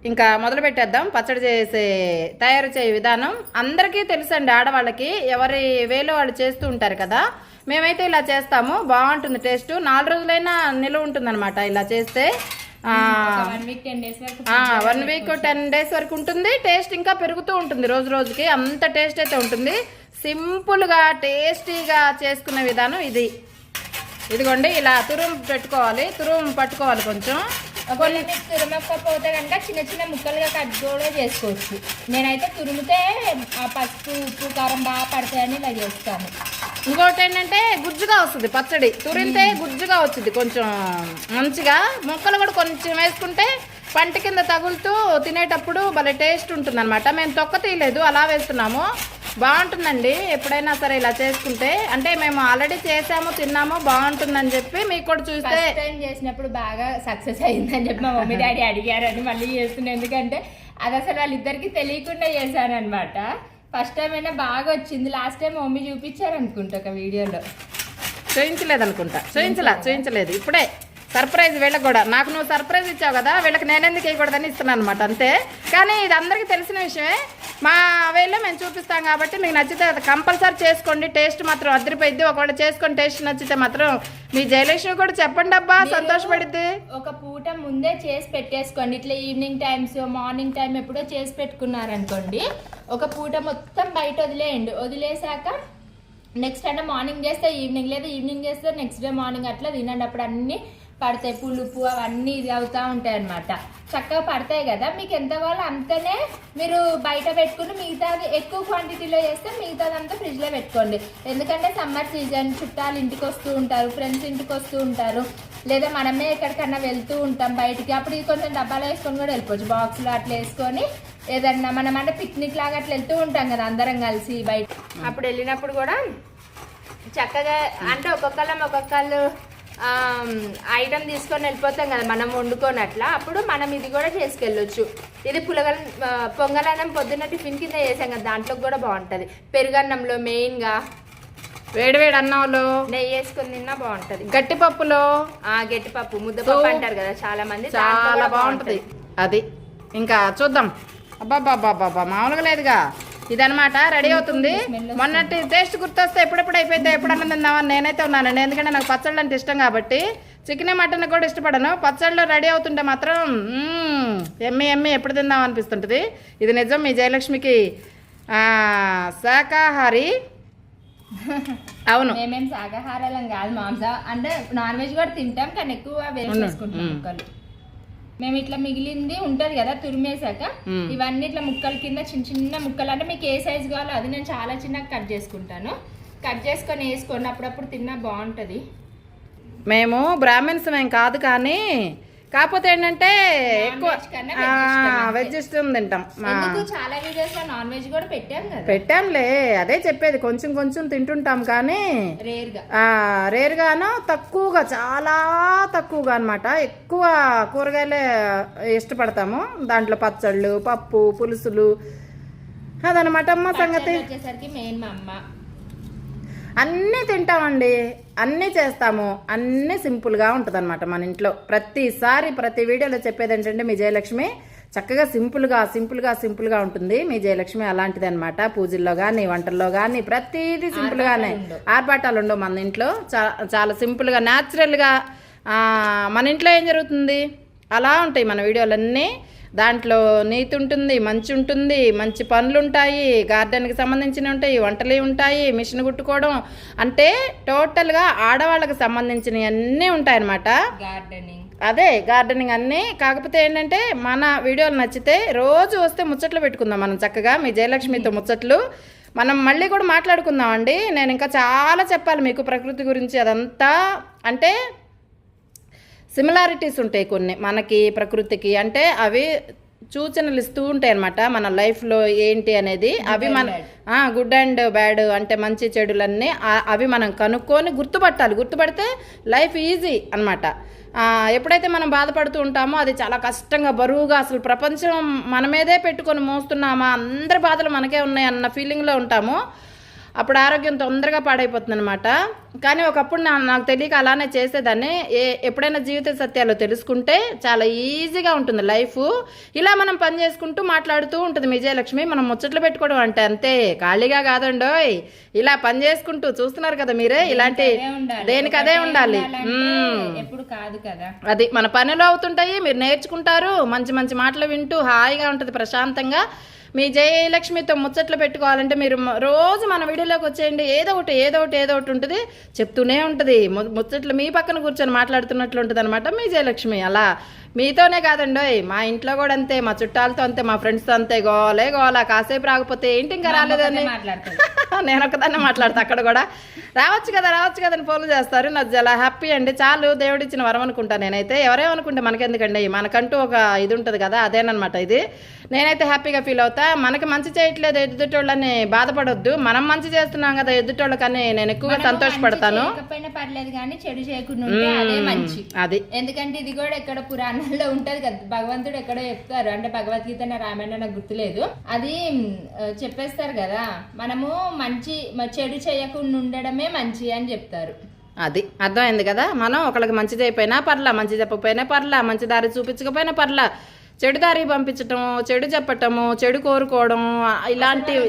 ఇంకా మొదలు పెట్టేద్దాం. పచ్చడి తయారు చేసే విధానం అందరికీ తెలుసండి, ఆడవాళ్ళకి ఎవరి వేలో వాళ్ళు చేస్తూ ఉంటారు కదా. మేమైతే ఇలా చేస్తాము, బాగుంటుంది టేస్ట్. 4 రోజులైనా నిలువ ఉంటుంది అనమాట ఇలా చేస్తే. 1 వీక్ 10 డేస్ వరకు ఉంటుంది. టేస్ట్ ఇంకా పెరుగుతూ ఉంటుంది రోజు రోజుకి, అంత టేస్ట్ అయితే ఉంటుంది. సింపుల్గా టేస్టీగా చేసుకునే విధానం ఇది. ఇదిగోండి, ఇలా తురుము పట్టుకోవాలి కొంచెం.
కొన్ని తురమకపోతే కనుక చిన్న చిన్న ముక్కలుగా కట్ కూడా చేసుకోవచ్చు. నేనైతే తురిమితే పసుపు, ఉప్పు, కారం బాగా పడతాయని ఇలా చేస్తాను.
ఇంకోటి ఏంటంటే గుజ్జుగా వస్తుంది పచ్చడి. తురిమితే గుజ్జుగా వచ్చింది కొంచెం మంచిగా. ముక్కలు కూడా కొంచెం వేసుకుంటే పంట కింద తగులుతూ తినేటప్పుడు భలే టేస్ట్ ఉంటుంది అనమాట. మేము తొక్క తీయలేదు, అలా వేస్తున్నాము. బాగుంటుందండి ఎప్పుడైనా సరే ఇలా చేసుకుంటే. అంటే మేము ఆల్రెడీ చేసాము, తిన్నాము, బాగుంటుందని చెప్పి మీకు కూడా చూస్తే
చేసినప్పుడు బాగా సక్సెస్ అయిందని చెప్పి మా మమ్మీ డాడీ అడిగారని మళ్ళీ చేస్తున్నాను. ఎందుకంటే అది అసలు వాళ్ళిద్దరికి తెలియకుండా చేశాను అనమాట. ఫస్ట్ టైం అయినా బాగా వచ్చింది. లాస్ట్ టైం మమ్మీ చూపించారు అనుకుంటా ఒక వీడియోలో.
చూపించలేదు. ఇప్పుడే సర్ప్రైజ్ వీళ్ళకి కూడా. నాకు నువ్వు సర్ప్రైజ్ ఇచ్చావు కదా, వీళ్ళకి నేనెందుకు వేయకూడదని ఇస్తున్నాను అనమాట, అంతే. కానీ ఇది అందరికీ తెలిసిన విషయమే. మా వేలో మేము చూపిస్తాం కాబట్టి మీకు నచ్చితే కంపల్సరీ చేసుకోండి. టేస్ట్ మాత్రం అదిరిపోయిద్ది. ఒకవేళ చేసుకొని టేస్ట్ నచ్చితే మాత్రం మీ జయలక్ష్మి కూడా చెప్పండి అబ్బా, సంతోషపడిద్ది.
ఒక పూట ముందే చేసి పెట్టేసుకోండి. ఇట్లా ఈవినింగ్ టైమ్స్, మార్నింగ్ టైం ఎప్పుడో చేసి పెట్టుకున్నారనుకోండి, ఒక పూట మొత్తం బయట వదిలేసాక నెక్స్ట్ అంటే మార్నింగ్ చేస్తే ఈవినింగ్, లేదా ఈవినింగ్ చేస్తే నెక్స్ట్ డే మార్నింగ్ అట్లా తినండి. అప్పుడు అన్నీ పడతాయి, పులుపు అవన్నీ ఇది అవుతూ ఉంటాయి అన్నమాట. చక్కగా పడతాయి కదా. మీకు ఎంత కావాలో అంతనే మీరు బయట పెట్టుకుని మిగతాది ఎక్కువ క్వాంటిటీలో చేస్తే మిగతాదంతా ఫ్రిడ్జ్లో పెట్టుకోండి. ఎందుకంటే సమ్మర్ సీజన్, చుట్టాలు ఇంటికి వస్తూ ఉంటారు, ఫ్రెండ్స్ ఇంటికి వస్తూ ఉంటారు, లేదా మనమే ఎక్కడికన్నా వెళ్తూ ఉంటాం బయటికి. అప్పుడు ఇది కొంచెం డబ్బాలో వేసుకొని కూడా వెళ్ళిపోవచ్చు. బాక్స్లో అట్లా వేసుకొని ఏదన్నా మనం అంటే పిక్నిక్ లాగా అట్లా వెళ్తూ ఉంటాం కదా అందరం కలిసి బయట. అప్పుడు వెళ్ళినప్పుడు కూడా చక్కగా అంటే ఒక్కొక్కళ్ళు ఐటమ్ తీసుకొని వెళ్ళిపోతాం కదా మనం వండుకొని అట్లా. అప్పుడు మనం ఇది కూడా చేసుకెళ్ళొచ్చు. ఇది పొంగలన్నం పొద్దున్న టిఫిన్ కింద చేసాం కదా, దాంట్లో కూడా బాగుంటుంది. పెరుగన్నంలో మెయిన్గా,
వేడివేడి అన్నంలో
నెయ్యి వేసుకొని తిన్నా బాగుంటుంది.
గట్టిపప్పులో,
గట్టిపప్పు ముద్దపప్పు అంటారు కదా చాలా మంది,
చాలా బాగుంటుంది అది. ఇంకా చూద్దాం. అబ్బాబ్బాబ్బాబ్బా మామూలుగా లేదుగా. ఇదనమాట రెడీ అవుతుంది. మొన్నటి టేస్ట్ గుర్తొస్తే ఎప్పుడెప్పుడు అయిపోయిందో ఎప్పుడన్నా తిందామని నేనైతే ఉన్నానండి. ఎందుకంటే నాకు పచ్చళ్ళు అంటే ఇష్టం కాబట్టి. చికెన్ మటన్ కూడా ఇష్టపడను. పచ్చళ్ళు రెడీ అవుతుంటే మాత్రం ఎమ్మి ఎప్పుడు తిందాం అనిపిస్తుంటుంది. ఇది నిజం, మీ జయలక్ష్మికి శాకాహారి. అవును,
మేమేం శాకాహారాలం కాదు, మాంసం అంటే నాన్ వెజ్ కూడా తింటాం, కానీ ఎక్కువ వేసుకుంటాం ముక్కలు. మేము ఇట్లా మిగిలింది ఉంటది కదా తురిమేసాక, ఇవన్నీ ఇట్లా ముక్కల కింద చిన్న చిన్న ముక్కలు, అంటే మీకు ఏ సైజు కావాలో అది నేను చాలా చిన్నగా కట్ చేసుకుంటాను. కట్ చేసుకొని వేసుకోండి, అప్పుడప్పుడు తిన్నా బాగుంటుంది.
మేము బ్రాహ్మిన్స్ ఏం కాదు, కానీ కాకపోతే ఏంటంటే ఎక్కువ వెజ్ ఇష్టం తింటాం.
చాలా వీడియోస్ లో నాన్ వెజ్ కూడా
పెట్టాంలే, అదే చెప్పేది. కొంచెం కొంచెం తింటుంటాం కానీ రేర్గాను, తక్కువగా, చాలా తక్కువగా అనమాట. ఎక్కువ కూరగాయలే ఇష్టపడతాము. దాంట్లో పచ్చళ్ళు, పప్పు, పులుసులు, అదనమాట అమ్మ సంగతి.
వచ్చేసరికి మెయిన్ మా అమ్మ
అన్నీ తింటామండి, అన్నీ చేస్తాము, అన్నీ సింపుల్గా ఉంటుంది అనమాట మన ఇంట్లో. ప్రతిసారి ప్రతి వీడియోలో చెప్పేది ఏంటంటే మీ జయలక్ష్మి చక్కగా సింపుల్గా ఉంటుంది. మీ జయలక్ష్మి అలాంటిది అనమాట. పూజల్లో కానీ వంటల్లో కానీ ప్రతిదీ సింపుల్గానే, ఆర్భాటాలు ఉండవు మన ఇంట్లో. చాలా సింపుల్గా న్యాచురల్గా మన ఇంట్లో ఏం జరుగుతుంది అలా ఉంటాయి మన వీడియోలన్నీ. దాంట్లో నీతి ఉంటుంది, మంచి పనులు ఉంటాయి, గార్డెన్కి సంబంధించినవి ఉంటాయి, వంటలు ఉంటాయి, మిషన్ కుట్టుకోవడం, అంటే టోటల్గా ఆడవాళ్ళకి సంబంధించినవి అన్నీ ఉంటాయన్నమాట. గార్డెనింగ్ అన్నీ. కాకపోతే ఏంటంటే మన వీడియోలు నచ్చితే రోజు వస్తే ముచ్చట్లు పెట్టుకుందాం మనం చక్కగా. మీ జయలక్ష్మితో ముచ్చట్లు మనం మళ్ళీ కూడా మాట్లాడుకుందాం అండి. నేను ఇంకా చాలా చెప్పాలి మీకు ప్రకృతి గురించి. అదంతా అంటే సిమిలారిటీస్ ఉంటాయి కొన్ని మనకి ప్రకృతికి, అంటే అవి సూచనలు ఇస్తూ ఉంటాయి అనమాట మన లైఫ్లో ఏంటి అనేది. అవి మన గుడ్ అండ్ బ్యాడ్ అంటే మంచి చెడులన్నీ అవి మనం కనుక్కొని గుర్తుపడితే లైఫ్ ఈజీ అనమాట. ఎప్పుడైతే మనం బాధపడుతూ ఉంటామో అది చాలా కష్టంగా బరువుగా, అసలు ప్రపంచం మన మీదే పెట్టుకొని మోస్తున్నామా, అందరి బాధలు మనకే ఉన్నాయి అన్న ఫీలింగ్లో ఉంటాము. అప్పుడు ఆరోగ్యం తొందరగా పాడైపోతుంది అనమాట. కానీ ఒకప్పుడు నాకు తెలియక అలానే చేసేదాన్ని. ఎప్పుడైనా జీవిత సత్యాలు తెలుసుకుంటే చాలా ఈజీగా ఉంటుంది లైఫ్. ఇలా మనం పని చేసుకుంటూ మాట్లాడుతూ ఉంటుంది మీ జయలక్ష్మి. మనం ముచ్చట్లు పెట్టుకోవడం అంటే అంతే, ఖాళీగా కాదండోయ్. ఇలా పని చేసుకుంటూ చూస్తున్నారు కదా మీరే, ఇలాంటి దేనికి అదే ఉండాలి.
ఎప్పుడు కాదు కదా,
అది మన పనిలో అవుతుంటాయి, మీరు నేర్చుకుంటారు, మంచి మాటలు వింటూ హాయిగా ఉంటుంది ప్రశాంతంగా. మీ జయలక్ష్మితో ముచ్చట్లు పెట్టుకోవాలంటే మీరు రోజు మన వీడియోలోకి వచ్చేయండి. ఏదో ఒకటి ఉంటుంది, చెప్తూనే ఉంటుంది. ముచ్చట్లు మీ పక్కన కూర్చొని మాట్లాడుతున్నట్లు ఉంటుంది అనమాట మీ జయలక్ష్మి. అలా మీతోనే కాదండి, మా ఇంట్లో కూడా అంతే, మా చుట్టాలతో అంతే, మా ఫ్రెండ్స్తో అంతే. గోలా కాసేపు రాకపోతే ఏంటి ఇంకా రాలేదని నేను ఒకదాన్ని మాట్లాడతా. అక్కడ కూడా రావచ్చు కదా అని ఫోన్లు చేస్తారు. నాకు చాలా హ్యాపీ అండి. చాలు దేవుడిచ్చిన వరం అనుకుంటా నేనైతే. ఎవరేమనుకుంటే మనకెందుకండి, మనకంటూ ఒక ఇది ఉంటుంది కదా, అదేనమాట ఇది. నేనైతే హ్యాపీగా ఫీల్ అవుతా. మనకి మంచి చేయట్లేదు ఎదుటోళ్ళని బాధపడొద్దు, మనం మంచి చేస్తున్నాం కదా ఎదుటోళ్ళకని నేను ఎక్కువగా సంతోషపడతాను.
పర్లేదు కానీ చెడు చేయకుండా ఉంటే అదే మంచి.
అది
ఎందుకంటే ఇది కూడా ఎక్కడ పురాణాల్లో ఉంటది కదా, భగవంతుడు ఎక్కడో చెప్తారు, అంటే భగవద్గీత రామాయణ నాకు గుర్తులేదు, అది చెప్పేస్తారు కదా, మనము చెడు చేయకుండా ఉండడమే మంచి అని చెప్తారు.
అది అర్థమైంది కదా. మనం ఒకళ్ళకి మంచి చేయకపోయినా పర్లా, మంచి చెప్పకపోయినా పర్లా, మంచి దారి చూపించకపోయినా పర్లా, చెడు దారి పంపించటం, చెడు చెప్పటము, చెడు కోరుకోవడం, ఇలాంటివి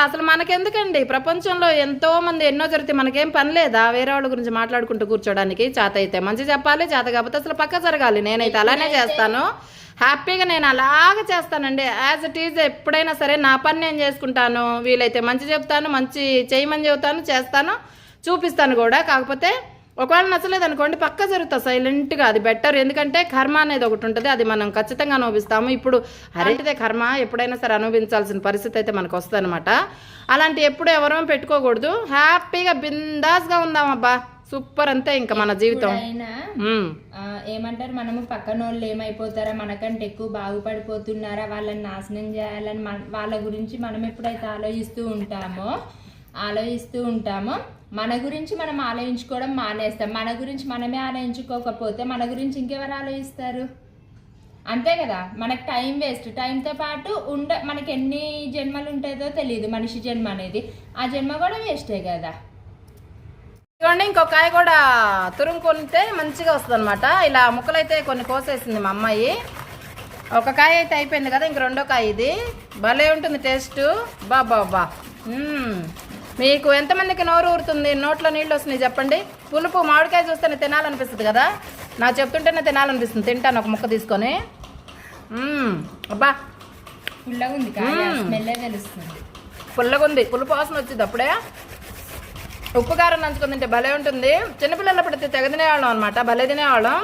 అసలు మనకెందుకండి. ప్రపంచంలో ఎంతో మంది ఎన్నో జరిగితే మనకేం పని లేదా వేరే వాళ్ళ గురించి మాట్లాడుకుంటూ కూర్చోడానికి. చేత అయితే మంచి చెప్పాలి, చేత కాకపోతే అసలు పక్క జరగాలి. నేనైతే అలానే చేస్తాను, హ్యాపీగా నేను అలాగే చేస్తానండి. యాజ్ ఇట్ ఈజ్ ఎప్పుడైనా సరే నా పని నేను చేసుకుంటాను. వీలైతే మంచి చెప్తాను, మంచి చేయమని చెబుతాను, చేస్తాను, చూపిస్తాను కూడా. కాకపోతే ఒకవేళ నచ్చలేదు అనుకోండి పక్క జరుగుతా సైలెంట్గా, అది బెటర్. ఎందుకంటే కర్మ అనేది ఒకటి ఉంటుంది, అది మనం ఖచ్చితంగా అనుభవిస్తాము. ఇప్పుడు అరేంటిదే కర్మ, ఎప్పుడైనా సరే అనుభవించాల్సిన పరిస్థితి అయితే మనకు వస్తుంది అనమాట. అలాంటి ఎప్పుడు ఎవరూ పెట్టుకోకూడదు. హ్యాపీగా బిందాస్గా ఉందాం అబ్బా, సూపర్. అంతే ఇంకా మన జీవితం.
ఏమంటారు, మనము పక్కన వాళ్ళు ఏమైపోతారా, మనకంటే ఎక్కువ బాగుపడిపోతున్నారా, వాళ్ళని నాశనం చేయాలని వాళ్ళ గురించి మనం ఎప్పుడైతే ఆలోచిస్తూ ఉంటామో మన గురించి మనం ఆలోచించుకోవడం మానేస్తాం. మన గురించి మనమే ఆలోచించుకోకపోతే మన గురించి ఇంకెవరు ఆలోచిస్తారు? అంతే కదా, మనకు టైం వేస్ట్. టైంతో పాటు మనకి ఎన్ని జన్మలు ఉంటుందో తెలియదు, మనిషి జన్మ అనేది, ఆ జన్మ కూడా వేస్టే కదా.
ఇదిగోండి ఇంకొక కాయ కూడా తురుముకొనితే మంచిగా వస్తుంది అనమాట. ఇలా ముక్కలైతే కొన్ని కోసేసింది మా అమ్మాయి. ఒక కాయ అయితే అయిపోయింది కదా, ఇంక రెండో కాయ ఇది. భలే ఉంటుంది టేస్ట్. బాబా మీకు ఎంతమందికి నోరు ఊరుతుంది, నోట్లో నీళ్ళు వస్తున్నాయి చెప్పండి. పులుపు మామిడికాయ చూస్తేనే తినాలనిపిస్తుంది కదా, నాకు చెప్తుంటేనే తినాలనిపిస్తుంది. తింటాను ఒక ముక్క తీసుకొని. అబ్బా
పుల్లగా ఉంది, తెలుస్తుంది.
పుల్లగా ఉంది, పులుపు వాసన వచ్చింది అప్పుడే. ఉప్పు కారం నంచుకొని తింటే భలే ఉంటుంది. చిన్నపిల్లలు తెగ తినేవాళ్ళం అనమాట, భలే తినేవాళ్ళం.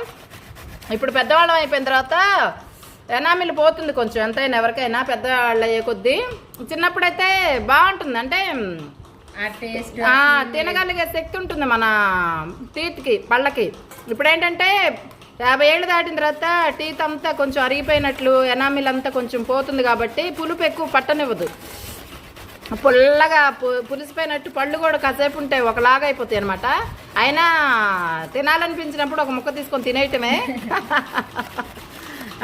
ఇప్పుడు పెద్దవాళ్ళం అయిపోయిన తర్వాత ఎనామిల్ పోతుంది కొంచెం, ఎంతైనా ఎవరికైనా పెద్దవాళ్ళు అయ్యే కొద్దీ. చిన్నప్పుడైతే బాగుంటుంది, అంటే తినగలిగే శక్తి ఉంటుంది మన టీత్కి, పళ్ళకి. ఇప్పుడు ఏంటంటే 50 ఏళ్ళు దాటిన తర్వాత టీత్ అంతా కొంచెం అరిగిపోయినట్లు, ఎనామిల్ అంతా కొంచెం పోతుంది కాబట్టి పులుపు ఎక్కువ పట్టనివ్వదు. పుల్లగా పులిసిపోయినట్టు పళ్ళు కూడా కాసేపు ఉంటాయి, ఒకలాగా అయిపోతాయి అనమాట. అయినా తినాలనిపించినప్పుడు ఒక ముక్క తీసుకొని తినేయటమే.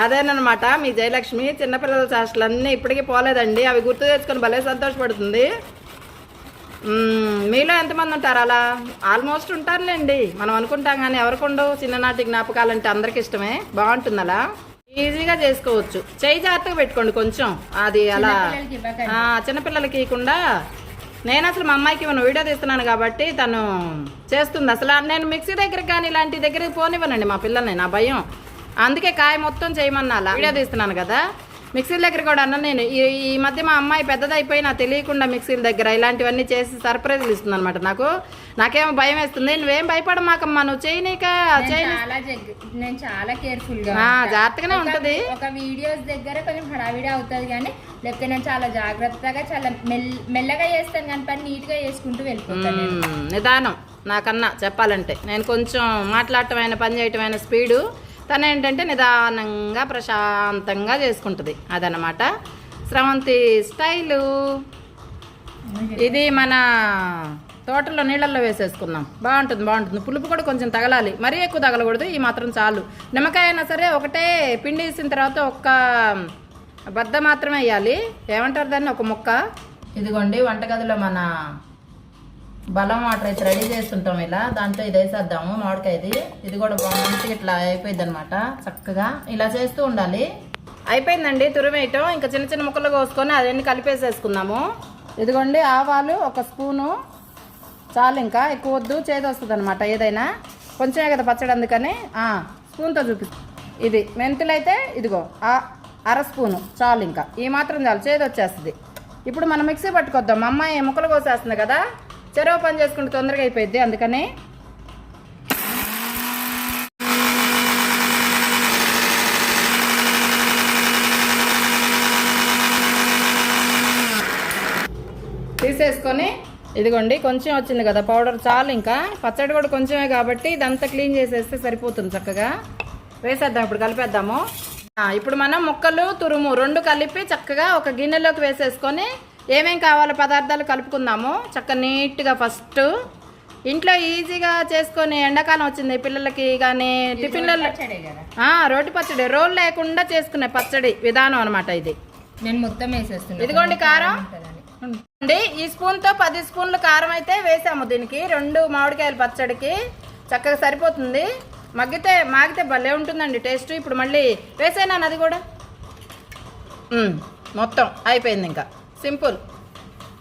అదేనమాట మీ జయలక్ష్మి. చిన్నపిల్లల చేష్టలన్నీ ఇప్పటికీ పోలేదండి, అవి గుర్తు తెచ్చుకొని భలే సంతోషపడుతుంది. మీలో ఎంతమంది ఉంటారు అలా? ఆల్మోస్ట్ ఉంటారులేండి. మనం అనుకుంటాం కానీ ఎవరికి ఉండవు. చిన్ననాటి జ్ఞాపకాలంటే అందరికి ఇష్టమే. బాగుంటుంది అలా, ఈజీగా చేసుకోవచ్చు. చేయి జాగ్రత్తగా పెట్టుకోండి కొంచెం, అది అలా చిన్నపిల్లలకి ఇవ్వకుండా. నేను అసలు మా అమ్మాయికి ఇవ్వను, వీడియో తీస్తున్నాను కాబట్టి తను చేస్తుంది. అసలు నేను మిక్సీ దగ్గరికి కానీ ఇలాంటి దగ్గరికి పోనివ్వనండి మా పిల్లల్ని, నా భయం. అందుకే కాయ మొత్తం చేయమన్నా, అలా వీడియో తీస్తున్నాను కదా. మిక్సీల దగ్గర కూడా అన్న నేను ఈ మధ్య మా అమ్మాయి పెద్దదైపోయి నాకు తెలియకుండా మిక్సీల దగ్గర ఇలాంటివన్నీ చేసి సర్ప్రైజ్లు ఇస్తుంది అనమాట. నాకేమో భయం వేస్తుంది. నువ్వేం భయపడమాకమ్మా, నువ్వు చేయనీక
నేను చాలా కేర్ఫుల్ గా
జాగ్రత్తగానే ఉంటది.
ఒక వీడియోస్ దగ్గర కొంచెం హడావిడి అవుతుంది కానీ లేకపోతే నేను చాలా జాగ్రత్తగా చాలా మెల్లగా చేస్తాను కానీ పని నీట్ గా చేసుకుంటూ వెళ్ళిపోతాను.
నిదానం నాకన్నా చెప్పాలంటే. నేను కొంచెం మాట్లాడటమైన పని చేయటమైన స్పీడు, తను ఏంటంటే నిదానంగా ప్రశాంతంగా చేసుకుంటుంది. అదనమాట స్రవంతి స్టైలు. ఇది మన తోటలో నీళ్ళల్లో వేసేసుకున్నాం. బాగుంటుంది. పులుపు కూడా కొంచెం తగలాలి, మరీ ఎక్కువ తగలకూడదు. ఈ మాత్రం చాలు. నిమ్మకాయ అయినా సరే ఒకటే పిండి వేసిన తర్వాత ఒక్క బద్ద మాత్రమే వేయాలి. ఏమంటారు దాన్ని, ఒక ముక్క. ఇదిగోండి వంటగదిలో మన బలం వాటర్ అయితే రెడీ చేస్తుంటాం. ఇలా దాంట్లో ఇది వేసేద్దాము, మామిడికాయది. ఇది కూడా మంచిగా ఇట్లా అయిపోయింది అనమాట. చక్కగా ఇలా చేస్తూ ఉండాలి. అయిపోయిందండి తురిమేయటం. ఇంకా చిన్న చిన్న ముక్కలు కోసుకొని అవన్నీ కలిపేసేసుకుందాము. ఇదిగోండి ఆవాలు ఒక స్పూను చాలు, ఇంకా ఎక్కువ వద్దు, చేదు వస్తుంది అనమాట. ఏదైనా కొంచెమే కదా పచ్చడి, అందుకని స్పూన్తో చూపిస్తాను. ఇది మెంతులు అయితే ఇదిగో అర స్పూను చాలు, ఇంకా ఈ మాత్రం చాలు, చేదు వచ్చేస్తుంది. ఇప్పుడు మనం మిక్సీ పట్టుకొద్దాం. మా అమ్మాయి ముక్కలు కోసేస్తుంది కదా, చెరువు పని చేసుకుంటే తొందరగా అయిపోయింది, అందుకని. తీసేసుకొని ఇదిగోండి కొంచెం వచ్చింది కదా పౌడర్, చాలు. ఇంకా పచ్చడి కూడా కొంచెమే కాబట్టి ఇదంతా క్లీన్ చేసేస్తే సరిపోతుంది. చక్కగా వేసేద్దాం. ఇప్పుడు కలిపేద్దాము. ఇప్పుడు మనం ముక్కలు తురుము రెండు కలిపి చక్కగా ఒక గిన్నెలోకి వేసేసుకొని ఏమేం కావాలో పదార్థాలు కలుపుకుందాము. చక్కగా నీట్గా ఫస్ట్ ఇంట్లో ఈజీగా చేసుకొని, ఎండాకాలం వచ్చింది పిల్లలకి కానీ టిఫిన్లలో రోటి పచ్చడి, రోల్ లేకుండా చేసుకునే పచ్చడి విధానం అనమాట ఇది.
నేను మొత్తం వేసేస్తున్నాను.
ఇదిగోండి కారం అండి, ఈ స్పూన్తో 10 స్పూన్లు కారం అయితే వేసాము దీనికి. 2 మామిడికాయల పచ్చడికి చక్కగా సరిపోతుంది. మాగితే భలే ఉంటుందండి టేస్ట్. ఇప్పుడు మళ్ళీ వేసేనాను అది కూడా. మొత్తం అయిపోయింది. ఇంకా సింపుల్.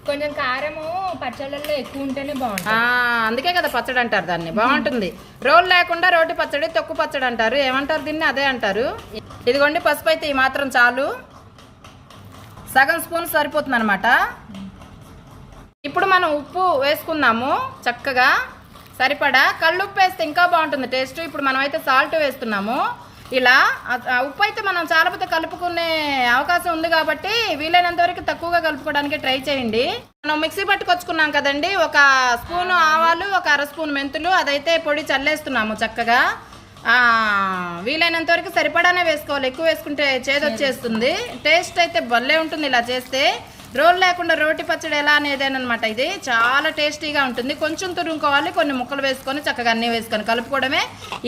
కొంచెం కారము పచ్చళ్ళల్లో ఎక్కువ ఉంటేనే బాగుంటుంది.
అందుకే కదా పచ్చడి అంటారు దాన్ని. బాగుంటుంది. రోల్ లేకుండా రోటి పచ్చడి, తొక్కు పచ్చడి అంటారు. ఏమంటారు దీన్ని? అదే అంటారు. ఇదిగోండి పసుపు అయితే ఈ మాత్రం చాలు, సగం స్పూన్ సరిపోతుంది అనమాట. ఇప్పుడు మనం ఉప్పు వేసుకుందాము చక్కగా సరిపడా. కళ్ళుప్పు వేస్తే ఇంకా బాగుంటుంది టేస్ట్. ఇప్పుడు మనం అయితే సాల్ట్ వేస్తున్నాము. ఇలా ఉప్పు అయితే మనం చాలా కలుపుకునే అవకాశం ఉంది కాబట్టి వీలైనంత వరకు తక్కువగా కలుపుకోవడానికి ట్రై చేయండి. మనం మిక్సీ పట్టుకొచ్చుకున్నాం కదండి, ఒక స్పూను ఆవాలు, ఒక అర స్పూన్ మెంతులు, అదైతే పొడి చల్లేస్తున్నాము చక్కగా. వీలైనంత వరకు సరిపడానే వేసుకోవాలి, ఎక్కువ వేసుకుంటే చేదొచ్చేస్తుంది. టేస్ట్ అయితే భలే ఉంటుంది ఇలా చేస్తే. రోల్ లేకుండా రోటి పచ్చడి ఎలా అనేదేనమాట. ఇది చాలా టేస్టీగా ఉంటుంది. కొంచెం తురుముకోవాలి, కొన్ని ముక్కలు వేసుకొని చక్కగా అన్నీ వేసుకొని కలుపుకోవడమే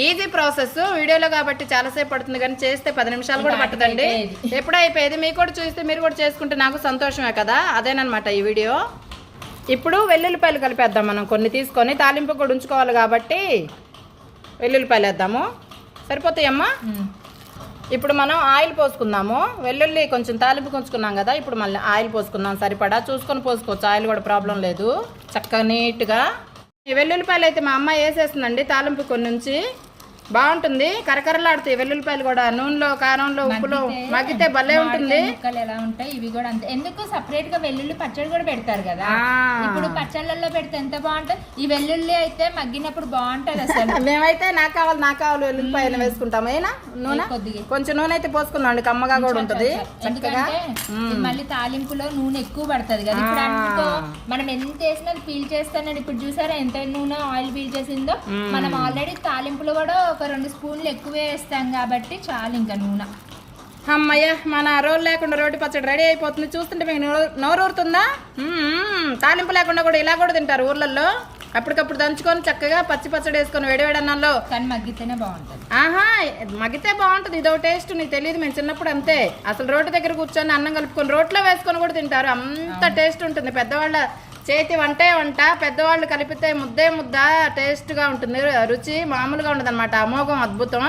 ఈజీ ప్రాసెస్. వీడియోలో కాబట్టి చాలాసేపు పడుతుంది కానీ చేస్తే 10 నిమిషాలు కూడా పట్టదండి. ఎప్పుడూ అయిపోయేది. మీకు కూడా చూస్తే మీరు కూడా చేసుకుంటే నాకు సంతోషమే కదా. అదేనమాట ఈ వీడియో. ఇప్పుడు వెల్లుల్లిపాయలు కలిపేద్దాం. మనం కొన్ని తీసుకొని తాలింపు కూడా ఉంచుకోవాలి కాబట్టి వెల్లుల్లిపాయలు వేద్దాము. సరిపోతాయమ్మా. ఇప్పుడు మనం ఆయిల్ పోసుకుందాము. వెల్లుల్లి కొంచెం తాలింపు కొంచుకున్నాం కదా, ఇప్పుడు మళ్ళీ ఆయిల్ పోసుకుందాం. సరిపడా చూసుకొని పోసుకోవచ్చు, ఆయిల్ కూడా ప్రాబ్లం లేదు. చక్కగా నీట్గా ఈ వెల్లుల్లిపాయలు అయితే మా అమ్మ వేసేస్తుందండి తాలింపు కొన్ని నుంచి. బాగుంటుంది, కరకరలాడుతాయి వెల్లుల్లిపాయలు కూడా. నూనెలో, కారంలో, ఉప్పులో మగ్గితే భలే ఉంటుంది.
ముక్కలు ఎలా ఉంటాయి ఇవి కూడా అంతే. ఎందుకు సపరేట్ గా వెల్లుల్లి పచ్చడి కూడా పెడతారు కదా, ఇప్పుడు పచ్చళ్ళల్లో పెడితే ఎంత బాగుంటుంది. ఈ వెల్లుల్లి అయితే మగ్గినప్పుడు బాగుంటది అసలు.
మేమైతే నాకు కావాలి వెల్లుల్లిపాయలు వేసుకుంటాం. అయినా నూనె కొంచెం నూనె అయితే పోసుకున్నాం, కమ్మగా కూడా ఉంటది.
ఎందుకంటే మళ్ళీ తాలింపులో నూనె ఎక్కువ పడుతుంది కదా. ఇప్పుడు అనుకో మనం ఎంత వేసినా పీల్ చేస్తానని, ఇప్పుడు చూసారా ఎంత నూనె ఆయిల్ పీల్ చేసిందో. మనం ఆల్రెడీ తాలింపులో కూడా ఒక 2 స్పూన్లు ఎక్కువ వేస్తాం కాబట్టి చాలు ఇంకా నూనె.
అమ్మయ్య, మన రోల్ లేకుండా రోటి పచ్చడి రెడీ అయిపోతుంది. చూస్తుంటే మీకు నోరు ఊరుతుందా? తాలింపు లేకుండా కూడా ఇలా కూడా తింటారు ఊర్లలో. అప్పటికప్పుడు దంచుకొని చక్కగా పచ్చి పచ్చడి వేసుకొని వేడివేడి అన్నంలో.
కానీ మగ్గితేనే బాగుంటుంది.
మగ్గితే బాగుంటుంది. ఇదో టేస్ట్ నీకు తెలియదు. మేము చిన్నప్పుడు అంతే, అసలు రోటి దగ్గర కూర్చొని అన్నం కలుపుకొని రోట్లో వేసుకొని కూడా తింటారు. అంత టేస్ట్ ఉంటుంది. పెద్దవాళ్ళ చేతి వంటే వంట, పెద్దవాళ్ళు కలిపితే ముద్దే ముద్ద, టేస్ట్గా ఉంటుంది, రుచి మామూలుగా ఉండదు అనమాట, అమోఘం, అద్భుతం.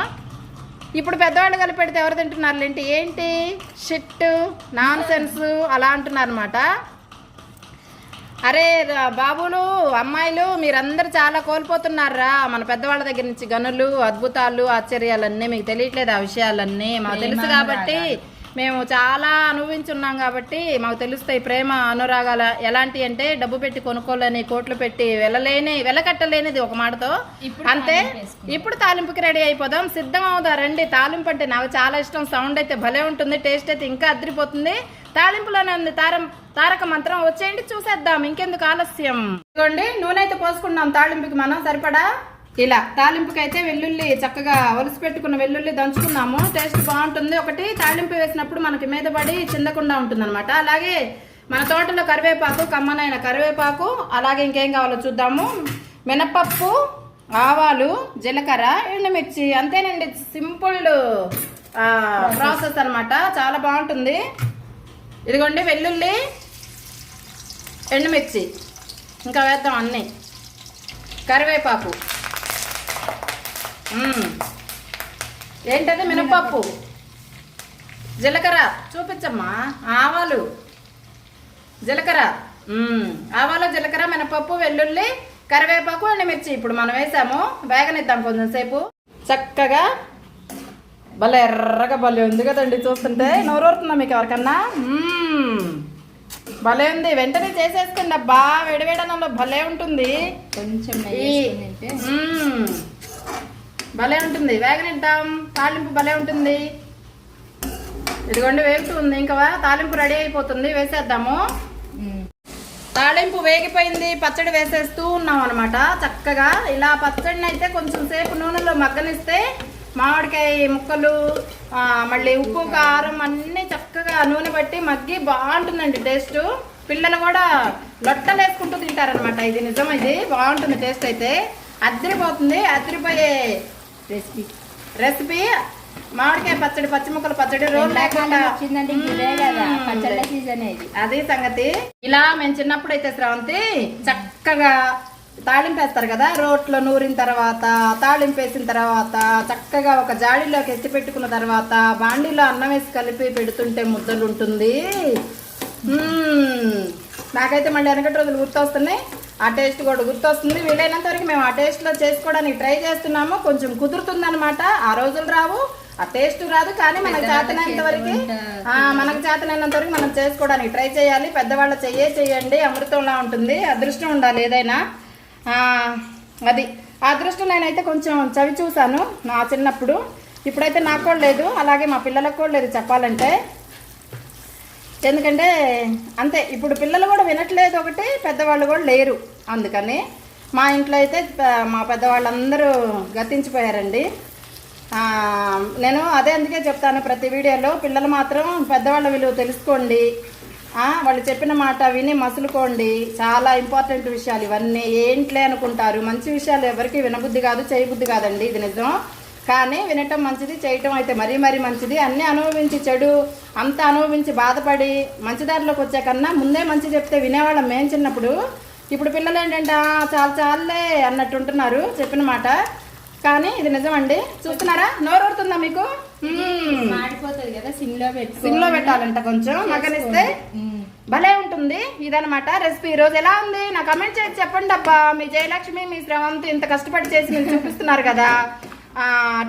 ఇప్పుడు పెద్దవాళ్ళు కలిపి పెడితే ఎవరు తింటున్నారు ఏంటి షిట్ నాన్ సెన్స్ అలా అంటున్నారు అనమాట. అరే బాబులు, అమ్మాయిలు, మీరందరూ చాలా కోల్పోతున్నారా మన పెద్దవాళ్ళ దగ్గర నుంచి. గనులు, అద్భుతాలు, ఆశ్చర్యాలన్నీ మీకు తెలియట్లేదు. ఆ విషయాలన్నీ మాకు తెలుసు కాబట్టి, మేము చాలా అనుభవించున్నాం కాబట్టి మాకు తెలుస్తాయి. ప్రేమ అనురాగాలు ఎలాంటి అంటే డబ్బు పెట్టి కొనుక్కోలేని, కోట్లు పెట్టి వెలకట్టలేనిది ఒక మాటతో. అంతే. ఇప్పుడు తాలింపుకి రెడీ అయిపోదాం, సిద్ధం అవుదా రండి. తాలింపు అంటే నాకు చాలా ఇష్టం. సౌండ్ అయితే భలే ఉంటుంది, టేస్ట్ అయితే ఇంకా అదిరిపోతుంది. తాలింపులోనే ఉంది తారక మంత్రం. వచ్చేయండి చూసేద్దాం, ఇంకెందుకు ఆలస్యం. ఇదిగోండి నూనె అయితే పోసుకున్నాం తాలింపుకి మనం సరిపడా. ఇలా తాలింపుకి అయితే వెల్లుల్లి చక్కగా ఒలిసి పెట్టుకున్న వెల్లుల్లి దంచుకున్నాము, టేస్ట్ బాగుంటుంది. ఒకటి తాలింపు వేసినప్పుడు మనకి మీద పడి చిందకుండా ఉంటుంది అనమాట. అలాగే మన తోటలో కరివేపాకు, కమ్మనైన కరివేపాకు, అలాగే ఇంకేం కావాలో చూద్దాము. మినపప్పు, ఆవాలు, జీలకర్ర, ఎండుమిర్చి. అంతేనండి, సింపుల్ ప్రాసెస్ అనమాట, చాలా బాగుంటుంది. ఇదిగోండి వెల్లుల్లి, ఎండుమిర్చి, ఇంకా వేద్దాం అన్నీ, కరివేపాకు, ఏంటది మినపప్పు, జీలకర్ర చూపించమ్మా, ఆవాలు, జీలకర్ర, ఆవాలు, జీలకర్ర, మినపప్పు, వెల్లుల్లి, కరివేపాకు, ఎండుమిర్చి ఇప్పుడు మనం వేసాము. వేగనిద్దాం కొంచెం సేపు. చక్కగా భలే ఎర్రగా భలే ఉంది కదండి, చూస్తుంటే నోరూరుతుందా మీకు ఎవరికన్నా? భలే ఉంది. వెంటనే చేసేసుకోండి అబ్బా, వేడివేడనంలో భలే ఉంటుంది,
కొంచెం
భలే ఉంటుంది. వేగనిద్దాం, తాలింపు భలే ఉంటుంది. ఇదిగోండి వేగుతుంది, ఇంకా తాలింపు రెడీ అయిపోతుంది, వేసేద్దాము. తాలింపు వేగిపోయింది, పచ్చడి వేసేస్తూ ఉన్నాం అనమాట. చక్కగా ఇలా పచ్చడిని అయితే కొంచెం సేపు నూనెలో మగ్గనిస్తే మామిడికాయ ముక్కలు, మళ్ళీ ఉప్పు, కారం అన్నీ చక్కగా నూనె బట్టి మగ్గి బాగుంటుందండి టేస్ట్. పిల్లలు కూడా లొట్టలు వేసుకుంటూ తింటారనమాట. ఇది నిజం, ఇది బాగుంటుంది టేస్ట్ అయితే, అదిరిపోతుంది. అదిరిపోయే రెసిపీ మామిడికాయ పచ్చడి, పచ్చిముక్కల పచ్చడి. రోజు లేకుండా అది సంగతి. ఇలా మేము చిన్నప్పుడు అయితే శ్రావంతి చక్కగా తాళింపు వేస్తారు కదా, రోట్లో నూరిన తర్వాత తాళింపు వేసిన తర్వాత చక్కగా ఒక జాడీలోకి ఎత్తి పెట్టుకున్న తర్వాత బాండీలో అన్నం వేసి కలిపి పెడుతుంటే ముద్దలు ఉంటుంది. నాకైతే మళ్ళీ వెనకటి రోజులు గుర్తొస్తున్నాయి, ఆ టేస్ట్ కూడా గుర్తొస్తుంది. వీలైనంత వరకు మేము ఆ టేస్ట్లో చేసుకోవడానికి ట్రై చేస్తున్నాము. కొంచెం కుదురుతుందనమాట, ఆ రోజులు రావు, ఆ టేస్ట్ రాదు, కానీ మనకు చేతనైనంత వరకు మనం చేసుకోవడానికి ట్రై చేయాలి. పెద్దవాళ్ళ చెయ్యండి, అమృతంలా ఉంటుంది. అదృష్టం ఉండాలి ఏదైనా. అది ఆ అదృష్టం నేనైతే కొంచెం చవి చూశాను నా చిన్నప్పుడు. ఇప్పుడైతే నాకు కూడా లేదు, అలాగే మా పిల్లలకు కూడా లేదు చెప్పాలంటే. ఎందుకంటే అంతే, ఇప్పుడు పిల్లలు కూడా వినట్లేదు ఒకటి, పెద్దవాళ్ళు కూడా లేరు. అందుకని మా ఇంట్లో అయితే మా పెద్దవాళ్ళందరూ గతించిపోయారండి. నేను అదే అందుకే చెప్తాను ప్రతి వీడియోలో, పిల్లలు మాత్రం పెద్దవాళ్ళ విలువ తెలుసుకోండి, వాళ్ళు చెప్పిన మాట విని మసులుకోండి. చాలా ఇంపార్టెంట్ విషయాలు ఇవన్నీ. ఏంట్లే అనుకుంటారు, మంచి విషయాలు ఎవరికి వినబుద్ధి కాదు, చేయబుద్ధి కాదండి, ఇది నిజం. కానీ వినటం మంచిది, చేయటం అయితే మరీ మంచిది. అన్నీ అనుభవించి చెడు అంతా అనుభవించి బాధపడి మంచి దారిలోకి వచ్చే కన్నా ముందే మంచి చెప్తే వినేవాళ్ళం మేము చిన్నప్పుడు. ఇప్పుడు పిల్లలు ఏంటంటే చాలే అన్నట్టు ఉంటున్నారు చెప్పిన మాట. కానీ ఇది నిజమండి, చూస్తున్నారా, నోరూరుతుందా మీకు?
మాడిపోతుంది కదా, సిమ్లో
పెట్టాలంట, కొంచెం మగ్గనిస్తే భలే ఉంటుంది. ఇదనమాట రెసిపీ. ఈరోజు ఎలా ఉంది నా కమెంట్ చేసి చెప్పండి అబ్బా. మీ జయలక్ష్మి, మీ శ్రవంతి ఇంత కష్టపడి చేసి మీరు చూపిస్తున్నారు కదా,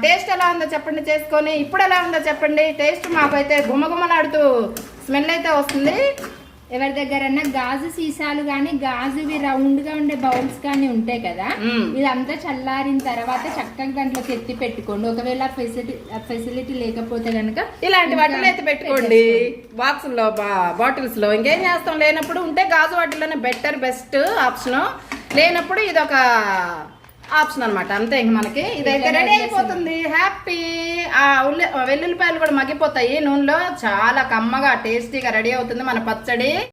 టేస్ట్ ఎలా ఉందో చెప్పండి చేసుకొని. ఇప్పుడు ఎలా ఉందో చెప్పండి. టేస్ట్ మాకైతే గుమగుమలాడుతూ స్మెల్ అయితే వస్తుంది.
ఎవరి దగ్గరన్నా గాజు సీసాలు కానీ గాజువి రౌండ్ గా ఉండే బౌల్స్ కానీ ఉంటాయి కదా, ఇదంతా చల్లారిన తర్వాత చక్కగా దాంట్లోకి ఎత్తి పెట్టుకోండి. ఒకవేళ ఫెసిలిటీ లేకపోతే కనుక
ఇలాంటి వాటిలో ఎత్తి పెట్టుకోండి, బాక్స్ లో, బాటిల్స్ లో. ఇంకేం చేస్తాం, లేనప్పుడు ఉంటే గాజు వాటిలోనే బెటర్, బెస్ట్ ఆప్షన్. లేనప్పుడు ఇదొక ఆప్షన్ అనమాట, అంతే. ఇంక మనకి ఇదైతే రెడీ అయిపోతుంది. హ్యాపీ. వెల్లుల్లిపాయలు కూడా మగ్గిపోతాయి నూనెలో, చాలా కమ్మగా టేస్టీగా రెడీ అవుతుంది మన పచ్చడి.